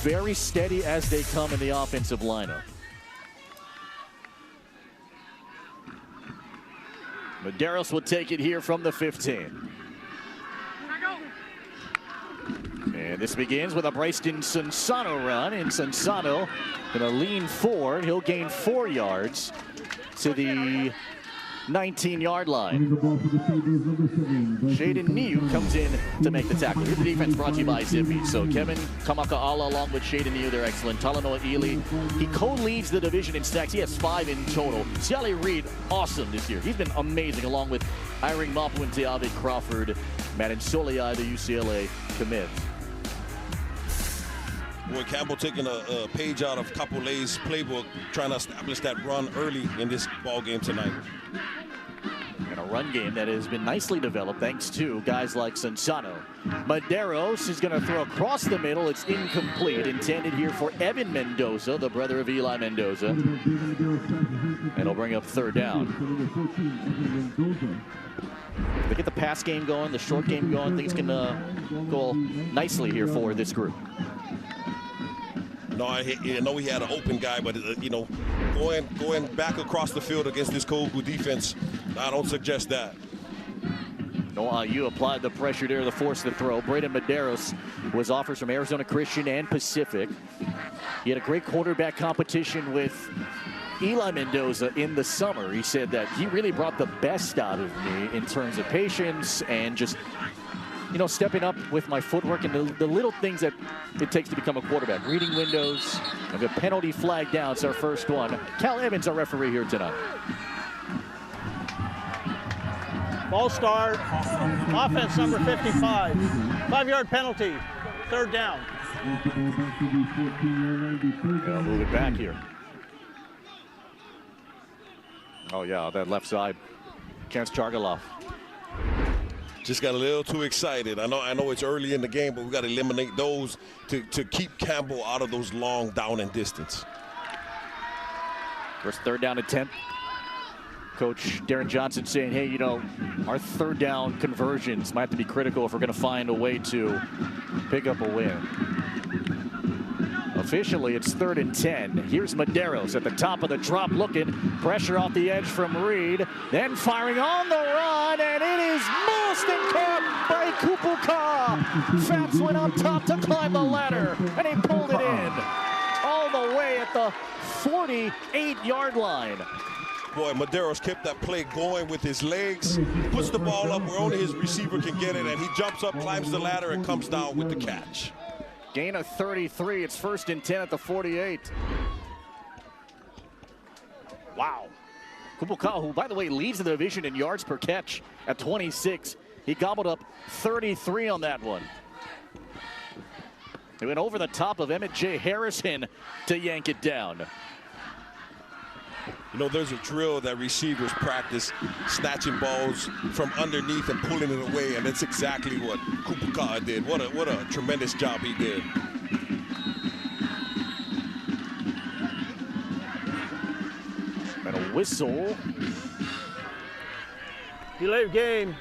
very steady as they come in the offensive lineup. Medeiros will take it here from the 15. And this begins with a Bryson Sansano run, and Sansano going to lean forward. He'll gain 4 yards to the 19-yard line. Shaden Niu comes in to make the tackle. Here's the defense brought to you by Zippy. So Kevin Kamakaala along with Shaden Niu, they're excellent. Talanoa Ely, he co-leads the division in sacks. He has 5 in total. Siale Reed, awesome this year. He's been amazing along with Iring Mapu and Teave Crawford. Madden Soliai, the UCLA commit. Boy, Campbell taking a page out of Kapule's playbook, trying to establish that run early in this ball game tonight. And a run game that has been nicely developed thanks to guys like Sansano. Medeiros is going to throw across the middle. It's incomplete. Intended here for Evan Mendoza, the brother of Eli Mendoza. And he'll bring up 3rd down. They get the pass game going, the short game going. Things can go nicely here for this group. No, I know he had an open guy, but you know, going back across the field against this Kahuku defense, I don't suggest that. No, you applied the pressure there to force the throw. Brandon Medeiros was offers from Arizona Christian and Pacific. He had a great quarterback competition with Eli Mendoza in the summer. He said that he really brought the best out of me in terms of patience and just, you know, stepping up with my footwork and the little things that it takes to become a quarterback. Reading windows, and a penalty flag down. It's our first one. Cal Evans, our referee here tonight. Ball start, offense number 55. 5-yard penalty, 3rd down. Gonna move it back here. Oh yeah, that left side. Against Chargalov. Just got a little too excited. I know it's early in the game, but we got to eliminate those to keep Campbell out of those long down and distance. First 3rd down and 10. Coach Darren Johnson saying, hey, you know, our 3rd down conversions might have to be critical if we're going to find a way to pick up a win. Officially, it's 3rd and 10. Here's Medeiros at the top of the drop looking. Pressure off the edge from Reed. Then firing on the run, and it is missed and caught by Kupuka. Fats went up top to climb the ladder, and he pulled it in. All the way at the 48-yard line. Boy, Medeiros kept that play going with his legs. Puts the ball up where only his receiver can get it, and he jumps up, climbs the ladder, and comes down with the catch. Gain of 33. It's 1st and 10 at the 48. Wow. Kupuka, who, by the way, leads the division in yards per catch at 26. He gobbled up 33 on that one. He went over the top of Emmett J. Harrison to yank it down. You know, there's a drill that receivers practice, snatching balls from underneath and pulling it away, and that's exactly what Kupuka did. What a tremendous job he did. And a whistle. Delay of game,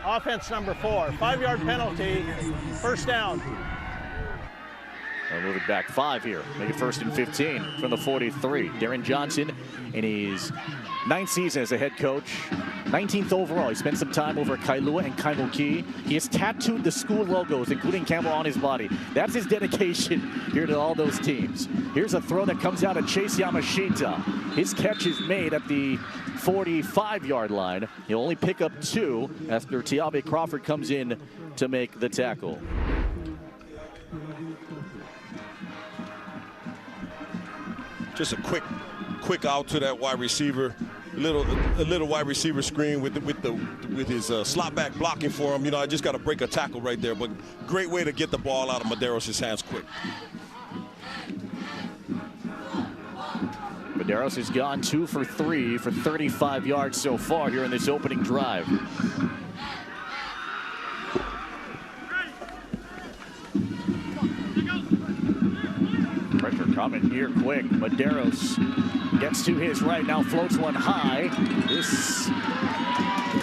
offense number 4. 5-yard penalty, 1st down. They'll move it back 5 here. Make it 1st and 15 from the 43. Darren Johnson in his 9th season as a head coach. 19th overall. He spent some time over at Kailua and Kaimuki. He has tattooed the school logos, including Campbell, on his body. That's his dedication here to all those teams. Here's a throw that comes out of Chase Yamashita. His catch is made at the 45-yard line. He'll only pick up 2 after Teave Crawford comes in to make the tackle. Just a quick out to that wide receiver, a little wide receiver screen with his slot back blocking for him. You know, I just got to break a tackle right there, but great way to get the ball out of Medeiros' hands quick. Medeiros has gone 2 for 3 for 35 yards so far here in this opening drive. Pressure coming here quick. Medeiros gets to his right, now floats one high. This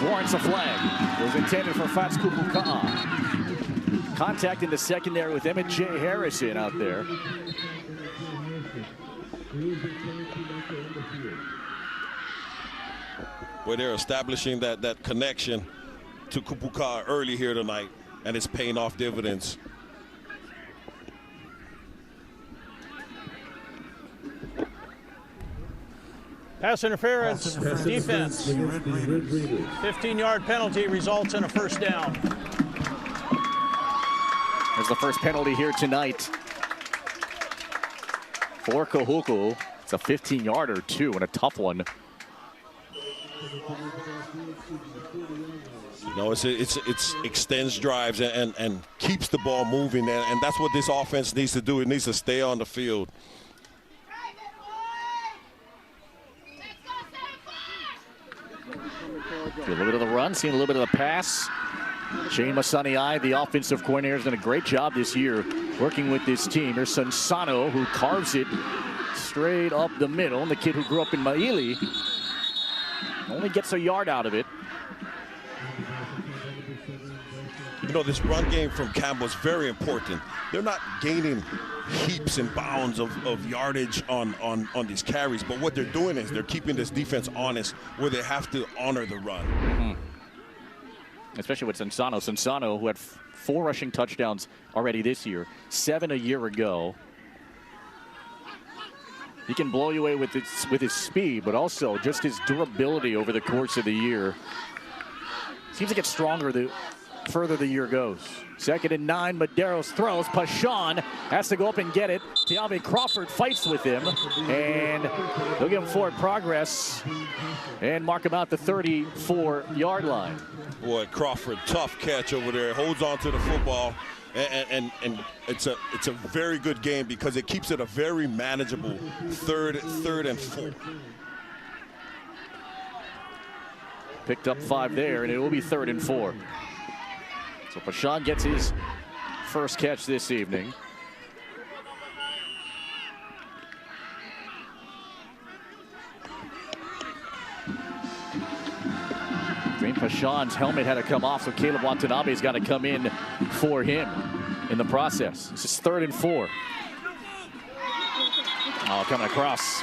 warrants a flag. It was intended for Fats Kupuka'a. Contact in the secondary with Emmett J. Harrison out there. Where they're establishing that connection to Kupuka'a early here tonight, and it's paying off dividends. Pass interference, defense. 15-yard penalty results in a first down. There's the first penalty here tonight for Kahuku. It's a 15-yarder too, and a tough one. You know, it extends drives and keeps the ball moving, and that's what this offense needs to do. It needs to stay on the field. A little bit of the run, seeing a little bit of the pass. Shane Masaniai, the offensive coordinator, has done a great job this year working with this team. There's Sansano, who carves it straight up the middle. And the kid who grew up in Maili only gets a yard out of it. You know, this run game from Campbell is very important. They're not gaining heaps and bounds of yardage on these carries, but what they're doing is they're keeping this defense honest where they have to honor the run. Mm-hmm. Especially with Sansano. Sansano, who had 4 rushing touchdowns already this year, 7 a year ago. He can blow you away with his speed, but also just his durability over the course of the year. Seems to get stronger the further the year goes. 2nd and 9, Medeiros throws. Pashan has to go up and get it. Tiabe Crawford fights with him, and they'll give him forward progress and mark him out the 34-yard line. Boy, Crawford, tough catch over there. Holds on to the football, and it's a very good game because it keeps it a very manageable third and 4. Picked up 5 there, and it will be 3rd and 4. So Pashan gets his first catch this evening. Green Pashan's helmet had to come off, so Caleb Watanabe's got to come in for him in the process. This is 3rd and 4. Oh, coming across.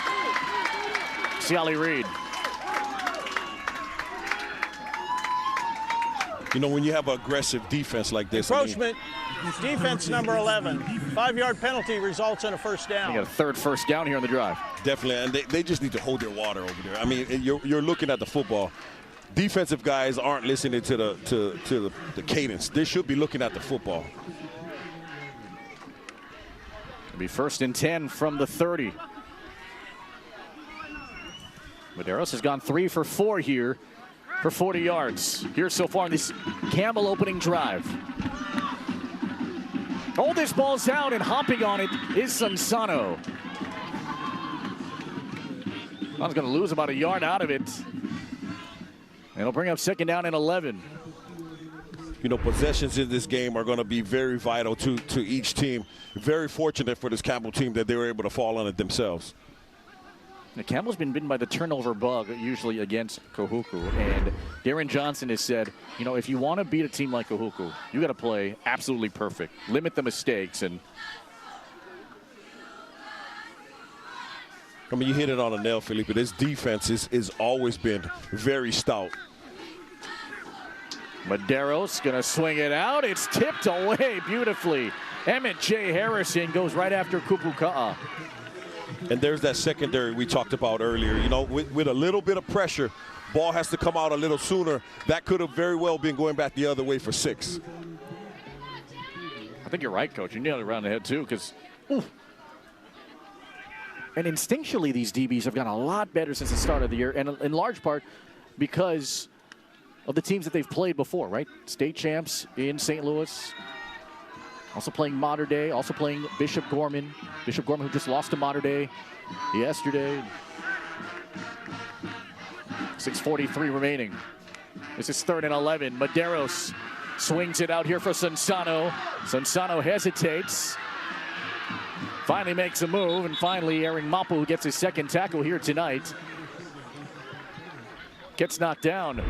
Siali Reed. You know, when you have an aggressive defense like this. Encroachment, defense number 11. 5-yard penalty results in a first down. They got a 3rd first down here on the drive. Definitely, and they just need to hold their water over there. I mean, you're looking at the football. Defensive guys aren't listening to the cadence. They should be looking at the football. It'll be 1st and 10 from the 30. Medeiros has gone 3 for 4 here for 40 yards here so far in this Campbell opening drive. Oh, this ball's out, and hopping on it is Sansano. I was going to lose about a yard out of it. And it'll bring up 2nd down and 11. You know, possessions in this game are going to be very vital to each team. Very fortunate for this Campbell team that they were able to fall on it themselves. Now, Campbell's been bitten by the turnover bug, usually against Kahuku. And Darren Johnson has said, you know, if you want to beat a team like Kahuku, you got to play absolutely perfect. Limit the mistakes. And I mean, you hit it on a nail, Felipe. This defense is always been very stout. Medeiros going to swing it out. It's tipped away beautifully. Emmett J. Harrison goes right after Kupuka'a. And there's that secondary we talked about earlier. You know, with a little bit of pressure, ball has to come out a little sooner. That could have very well been going back the other way for 6. I think you're right, Coach. You nailed it around the head, too, because and instinctually, these DBs have gotten a lot better since the start of the year, and in large part because of the teams that they've played before, right? State champs in St. Louis. Also playing Mater Dei, also playing Bishop Gorman. Bishop Gorman, who just lost to Mater Dei yesterday. 6:43 remaining. This is 3rd and 11. Medeiros swings it out here for Sansano. Sansano hesitates. Finally makes a move, and finally Aaron Mapu gets his 2nd tackle here tonight. Gets knocked down.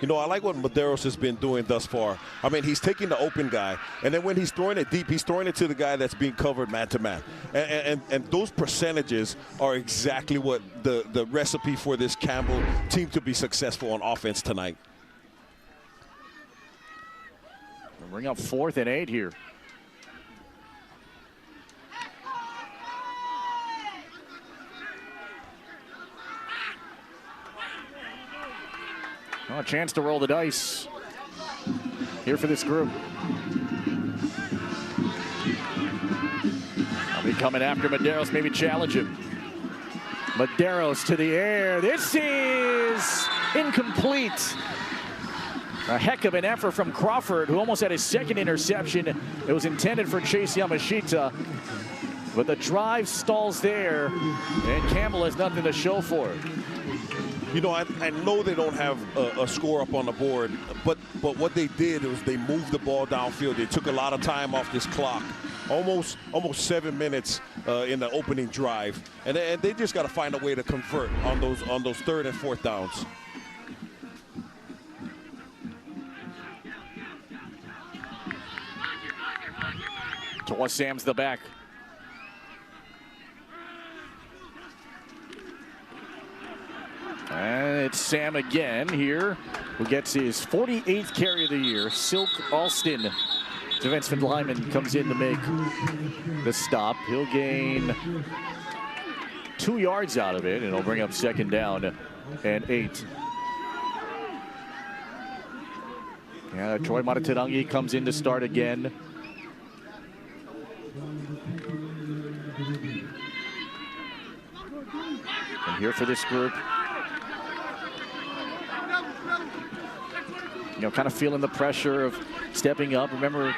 You know, I like what Medeiros has been doing thus far. I mean, he's taking the open guy, and then when he's throwing it deep, he's throwing it to the guy that's being covered man-to-man. And those percentages are exactly what the recipe for this Campbell team to be successful on offense tonight. We'll bring up 4th and 8 here. Oh, a chance to roll the dice here for this group. I'll be coming after Medeiros, maybe challenge him. Medeiros to the air. This is incomplete. A heck of an effort from Crawford, who almost had his 2nd interception. It was intended for Chase Yamashita, but the drive stalls there, and Campbell has nothing to show for it. You know, I know they don't have a score up on the board, but what they did was they moved the ball downfield. They took a lot of time off this clock, almost 7 minutes in the opening drive, and they just got to find a way to convert on those 3rd and 4th downs. Toa Sam's the back. And it's Sam again here, who gets his 48th carry of the year. Silk Alston, defenseman lineman, comes in to make the stop. He'll gain 2 yards out of it, and it'll bring up 2nd down and 8. Yeah, Troy Matatirangi comes in to start again. And here for this group, you know, kind of feeling the pressure of stepping up. Remember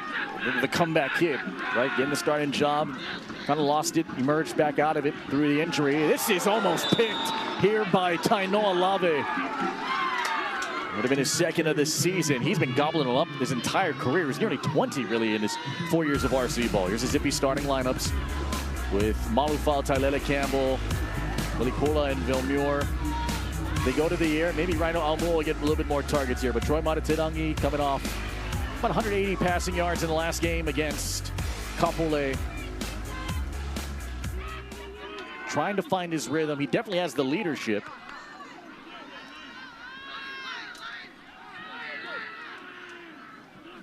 the comeback kid, right? Getting the starting job, kind of lost it, emerged back out of it through the injury. This is almost picked here by Tainoa Lave. Would have been his 2nd of the season. He's been gobbling them up his entire career. He's nearly 20 really in his 4 years of RC ball. Here's the Zippy starting lineups with Malufal, Tailele Campbell, Malikula, and Vilmure. They go to the air. Maybe Rhino Almua will get a little bit more targets here, but Troy Matatirangi coming off about 180 passing yards in the last game against Kapolei. Trying to find his rhythm. He definitely has the leadership.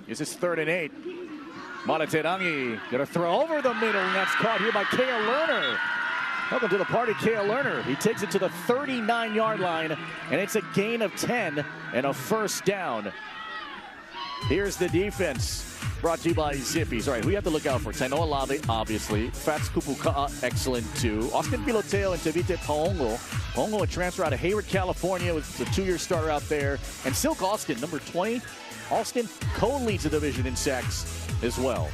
This is 3rd and 8. Matatirangi gonna throw over the middle, and that's caught here by Kale Lerner. Welcome to the party, Kale Lerner. He takes it to the 39-yard line, and it's a gain of 10 and a 1st down. Here's the defense, brought to you by Zippies. All right, who you have to look out for? Tainoa Lave, obviously. Fats Kupuka'a, excellent too. Austin Piloteo and Tevite Paongo. Paongo, a transfer out of Hayward, California, was a 2-year starter out there. And Silk Austin, number 20. Austin co-leads the division in sacks as well.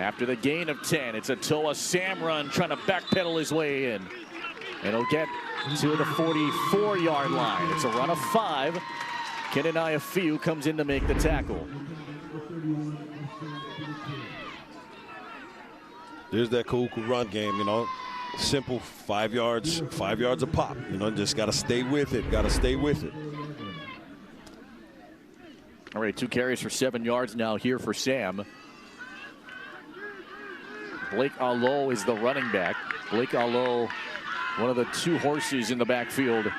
After the gain of 10, it's a Toa Sam run trying to backpedal his way in. And he'll get to the 44-yard line. It's a run of 5. Kenenaya Fiu comes in to make the tackle. There's that Kahuku run game, you know. Simple 5 yards a pop. You know, just got to stay with it. Got to stay with it. All right, 2 carries for 7 yards now here for Sam. Blake Allo is the running back. Blake Allo, one of the 2 horses in the backfield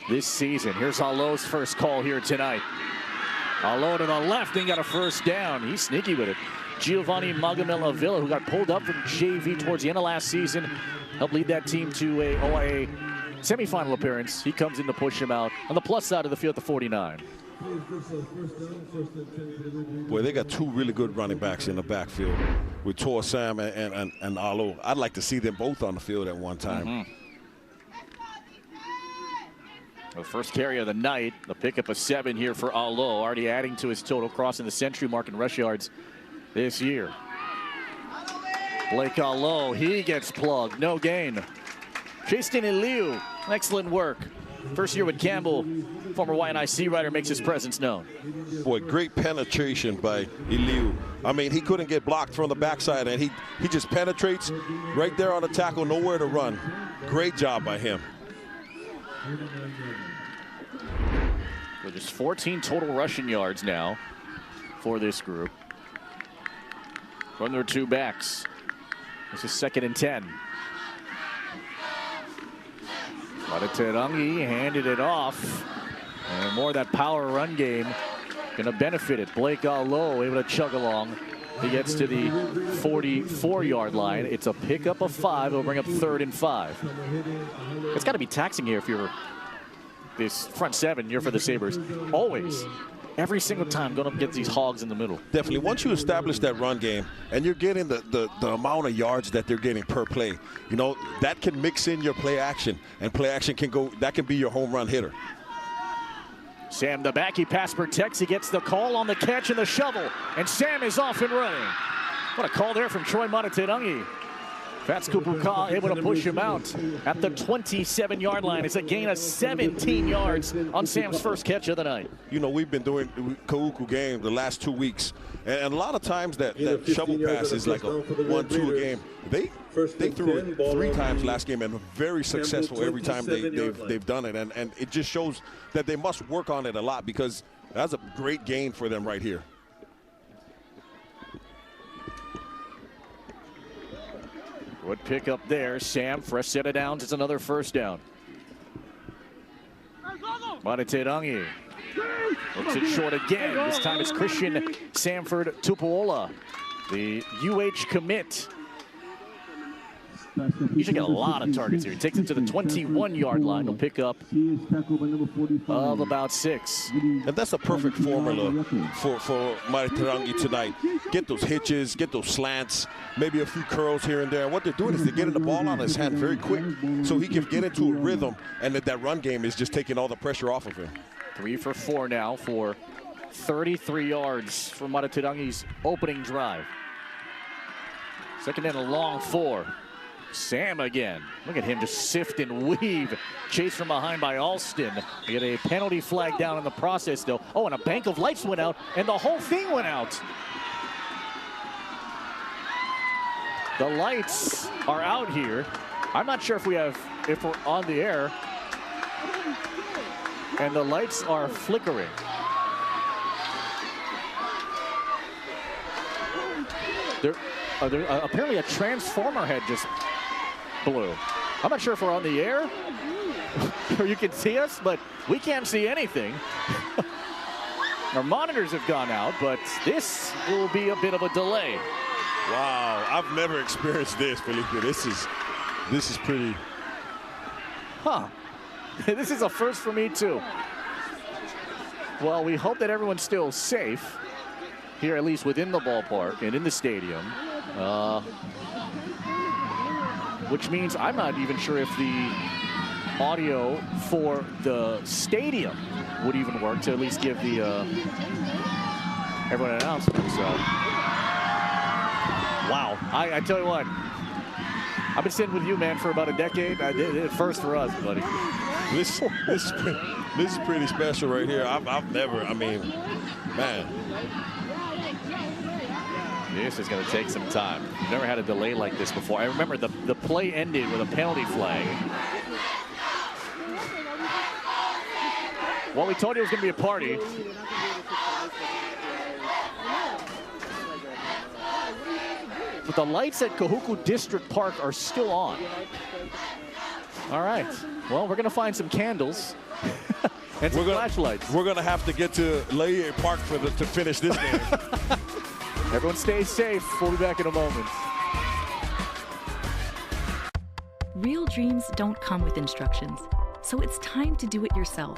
this season. Here's Allo's first call here tonight. Allo to the left and got a 1st down. He's sneaky with it. Giovanni Magamel Avila, who got pulled up from JV towards the end of last season, helped lead that team to a OIA semifinal appearance. He comes in to push him out on the plus side of the field, the 49. Boy, they got 2 really good running backs in the backfield with Toa Sam and Allo. I'd like to see them both on the field at one time. The first carry of the night, the pickup of 7 here for Allo, already adding to his total, crossing the century mark in rush yards this year. Blake low, he gets plugged, no gain. Justin Eliu, excellent work. First year with Campbell, former YNIC rider, makes his presence known. Boy, great penetration by Eliu. I mean, he couldn't get blocked from the backside, and he just penetrates right there on the tackle, nowhere to run. Great job by him. So just 14 total rushing yards now for this group. From their two backs. This is 2nd and 10. Terangi handed it off. And more of that power run game going to benefit it. Blake low, able to chug along. He gets to the 44-yard line. It's a pickup of 5. It'll bring up 3rd and 5. It's got to be taxing here if you're this front 7. You're for the Sabres. Always. Every single time going to get these hogs in the middle. Definitely. Once you establish that run game and you're getting the amount of yards that they're getting per play, you know, that can mix in your play action. And play action can go, that can be your home run hitter. Sam the back, he pass protects, he gets the call on the catch and the shovel, and Sam is off and running. What a call there from Troy Mataterangi. Fats Kupuka able to push him out at the 27-yard line. It's a gain of 17 yards on Sam's first catch of the night. You know, we've been doing Kahuku game the last 2 weeks, and a lot of times that shovel pass is like a 1-2 a game. They threw it 3 times last game and very successful every time they've done it, and it just shows that they must work on it a lot, because that's a great gain for them right here. Good pick up there. Sam, fresh set of downs. It's another first down. Mataterangi looks it short again. This time it's Christian Sanford Tupuola, the UH commit. He should get a lot of targets here. He takes it to the 21-yard line. He'll pick up of about 6. And that's a perfect formula for Mataterangi tonight. Get those hitches, get those slants, maybe a few curls here and there. And what they're doing is they're getting the ball out of his hand very quick so he can get into a rhythm, and that run game is just taking all the pressure off of him. 3 for 4 now for 33 yards from Mataterangi's opening drive. 2nd and a long 4. Sam again. Look at him just sift and weave. Chased from behind by Alston. We get a penalty flag down in the process, though. Oh, and a bank of lights went out, and the whole thing went out. The lights are out here. I'm not sure if we're on the air. And the lights are flickering. Apparently a transformer had just blew. I'm not sure if we're on the air or you can see us, but we can't see anything. Our monitors have gone out, but this will be a bit of a delay. Wow, I've never experienced this, Felipe. This is pretty. Huh. This is a first for me too. Well, we hope that everyone's still safe here, at least within the ballpark and in the stadium. Which means I'm not even sure if the audio for the stadium would even work to at least give the everyone an announcement. So, wow, I tell you what, I've been sitting with you, man, for about a decade. I did it first for us, buddy. This is pretty special right here. I've never, I mean, man. This is going to take some time. We've never had a delay like this before. I remember the play ended with a penalty flag. Well, we told you it was going to be a party. But the lights at Kahuku District Park are still on. All right. Well, we're going to find some candles and some flashlights. We're going to have to get to Laie Park to finish this game. Everyone stay safe. We'll be back in a moment. Real dreams don't come with instructions, so it's time to do it yourself.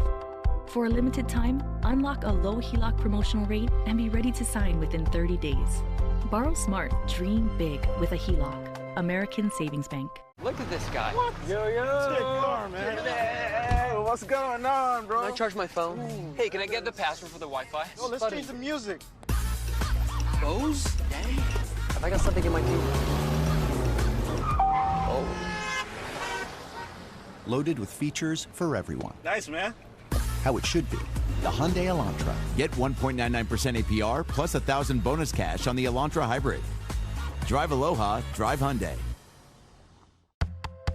For a limited time, unlock a low HELOC promotional rate and be ready to sign within 30 days. Borrow smart, dream big with a HELOC. American Savings Bank. Look at this guy. What? Yo, sick car, man. Hey, what's going on, bro? Can I charge my phone? Ooh. Hey, can I get the password for the Wi-Fi? Oh, let's change the music. Bose? Dang. Have I got something in my teeth? Oh. Loaded with features for everyone. Nice, man. How it should be. The Hyundai Elantra. Get 1.99% APR plus 1,000 bonus cash on the Elantra Hybrid. Drive Aloha, drive Hyundai.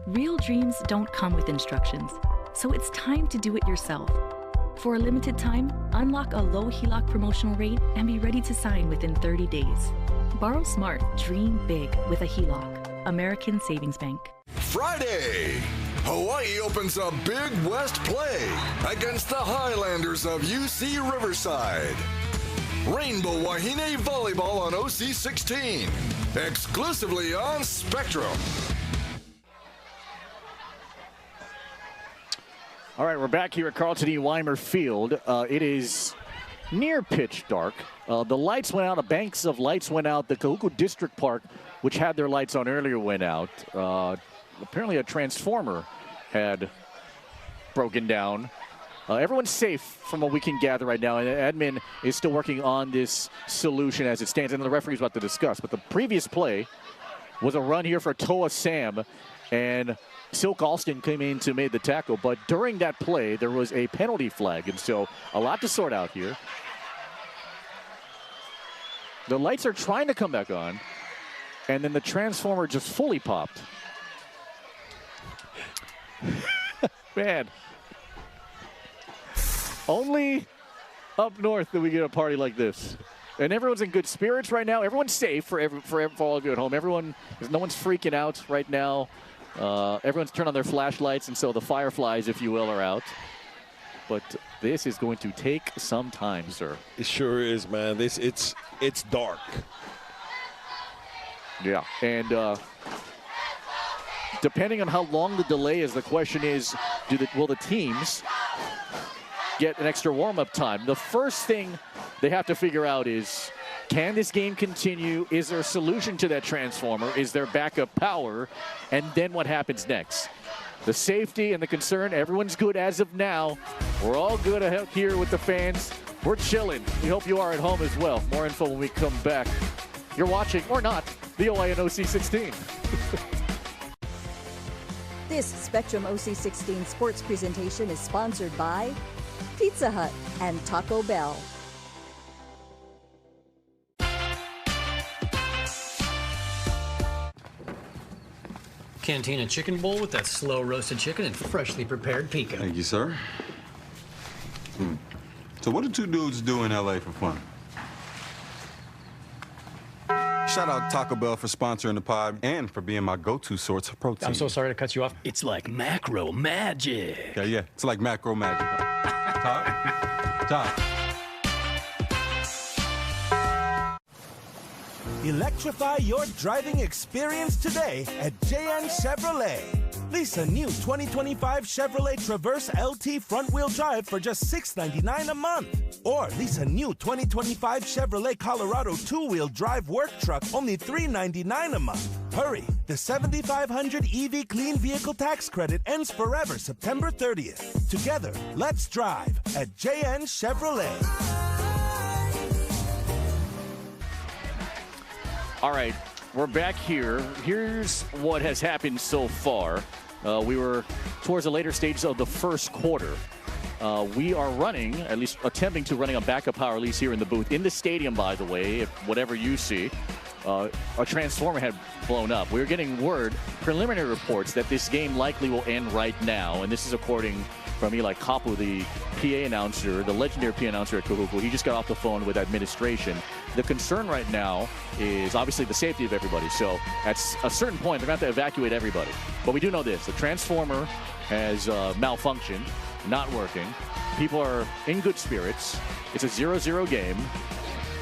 Real dreams don't come with instructions, so it's time to do it yourself. For a limited time, unlock a low HELOC promotional rate and be ready to sign within 30 days. Borrow smart, dream big with a HELOC. American Savings Bank. Friday, Hawaii opens a Big West play against the Highlanders of UC Riverside. Rainbow Wahine Volleyball on OC16, exclusively on Spectrum. All right, we're back here at Carlton E. Weimer Field. It is near pitch dark. The lights went out. The banks of lights went out. The Kahuku District Park, which had their lights on earlier, went out. Apparently a transformer had broken down. Everyone's safe from what we can gather right now, and admin is still working on this solution as it stands, and the referee is about to discuss. But the previous play was a run here for Toa Sam, and Silk Alston came in to make the tackle. But during that play, there was a penalty flag, and so a lot to sort out here. The lights are trying to come back on, and then the transformer just fully popped. Man. Only up north that we get a party like this. And everyone's in good spirits right now. Everyone's safe for all of you at home. No one's freaking out right now. Everyone's turned on their flashlights, and so the fireflies, if you will, are out. But this is going to take some time, sir. It sure is, man. It's dark. Yeah, and depending on how long the delay is, the question is, will the teams get an extra warm-up time? The first thing they have to figure out is, can this game continue? Is there a solution to that transformer? Is there backup power? And then what happens next? The safety and the concern, everyone's good as of now. We're all good here with the fans. We're chilling. We hope you are at home as well. More info when we come back. You're watching, or not, the OIN OC16. This Spectrum OC16 sports presentation is sponsored by Pizza Hut and Taco Bell. Cantina chicken bowl with that slow roasted chicken and freshly prepared pico. Thank you, sir. So what do two dudes do in LA for fun? Shout out Taco Bell for sponsoring the pod and for being my go-to source of protein. I'm so sorry to cut you off. It's like macro magic. Yeah, it's like macro magic. Top. Electrify your driving experience today at JN Chevrolet. Lease a new 2025 Chevrolet Traverse LT front-wheel drive for just $699 a month. Or lease a new 2025 Chevrolet Colorado two-wheel drive work truck, only $399 a month. Hurry, the $7,500 EV Clean Vehicle Tax Credit ends forever September 30th. Together, let's drive at JN Chevrolet. All right, we're back here. Here's what has happened so far. We were towards the later stages of the first quarter. We are running, at least attempting to running a backup power release here in the booth. In the stadium, by the way, if whatever you see, a transformer had blown up. We're getting preliminary reports that this game likely will end right now. And this is according from Eli Kapu, the PA announcer, the legendary PA announcer at Kahuku. He just got off the phone with administration. The concern right now is obviously the safety of everybody. So at a certain point, they're going to have to evacuate everybody. But we do know this. The transformer has malfunctioned, not working. People are in good spirits. It's a 0-0 game.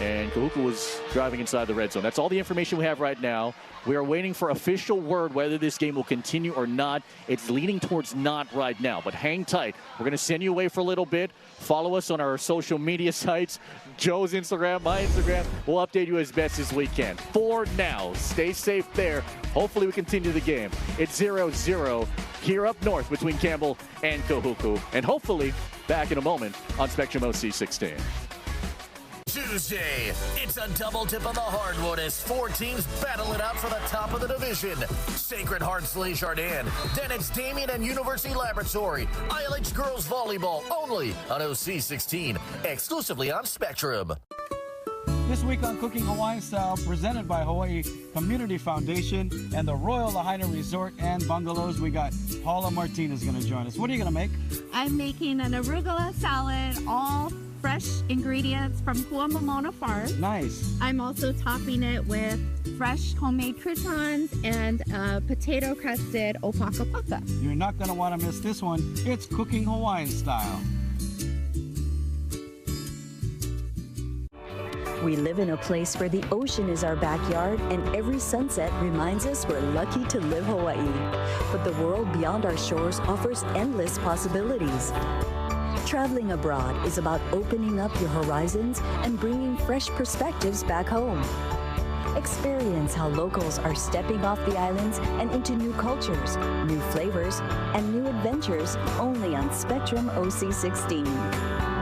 And Kahuku was driving inside the red zone. That's all the information we have right now. We are waiting for official word whether this game will continue or not. It's leaning towards not right now, but hang tight. We're going to send you away for a little bit. Follow us on our social media sites, Joe's Instagram, my Instagram. We'll update you as best as we can. For now, stay safe there. Hopefully we continue the game. It's 0-0 here up north between Campbell and Kahuku. And hopefully back in a moment on Spectrum OC16. Tuesday. It's a double dip on the hardwood as 4 teams battle it out for the top of the division. Sacred Hearts Les Jardins. Then it's Damien and University Laboratory. ILH Girls Volleyball only on OC16. Exclusively on Spectrum. This week on Cooking Hawaiian Style, presented by Hawaii Community Foundation and the Royal Lahaina Resort and Bungalows, we got Paula Martinez going to join us. What are you going to make? I'm making an arugula salad, all fresh ingredients from Huamamona Farm. Nice. I'm also topping it with fresh homemade croutons and potato crusted opaka paka. You're not going to want to miss this one. It's Cooking Hawaiian Style. We live in a place where the ocean is our backyard, and every sunset reminds us we're lucky to live Hawaii. But the world beyond our shores offers endless possibilities. Traveling abroad is about opening up your horizons and bringing fresh perspectives back home. Experience how locals are stepping off the islands and into new cultures, new flavors, and new adventures only on Spectrum OC16.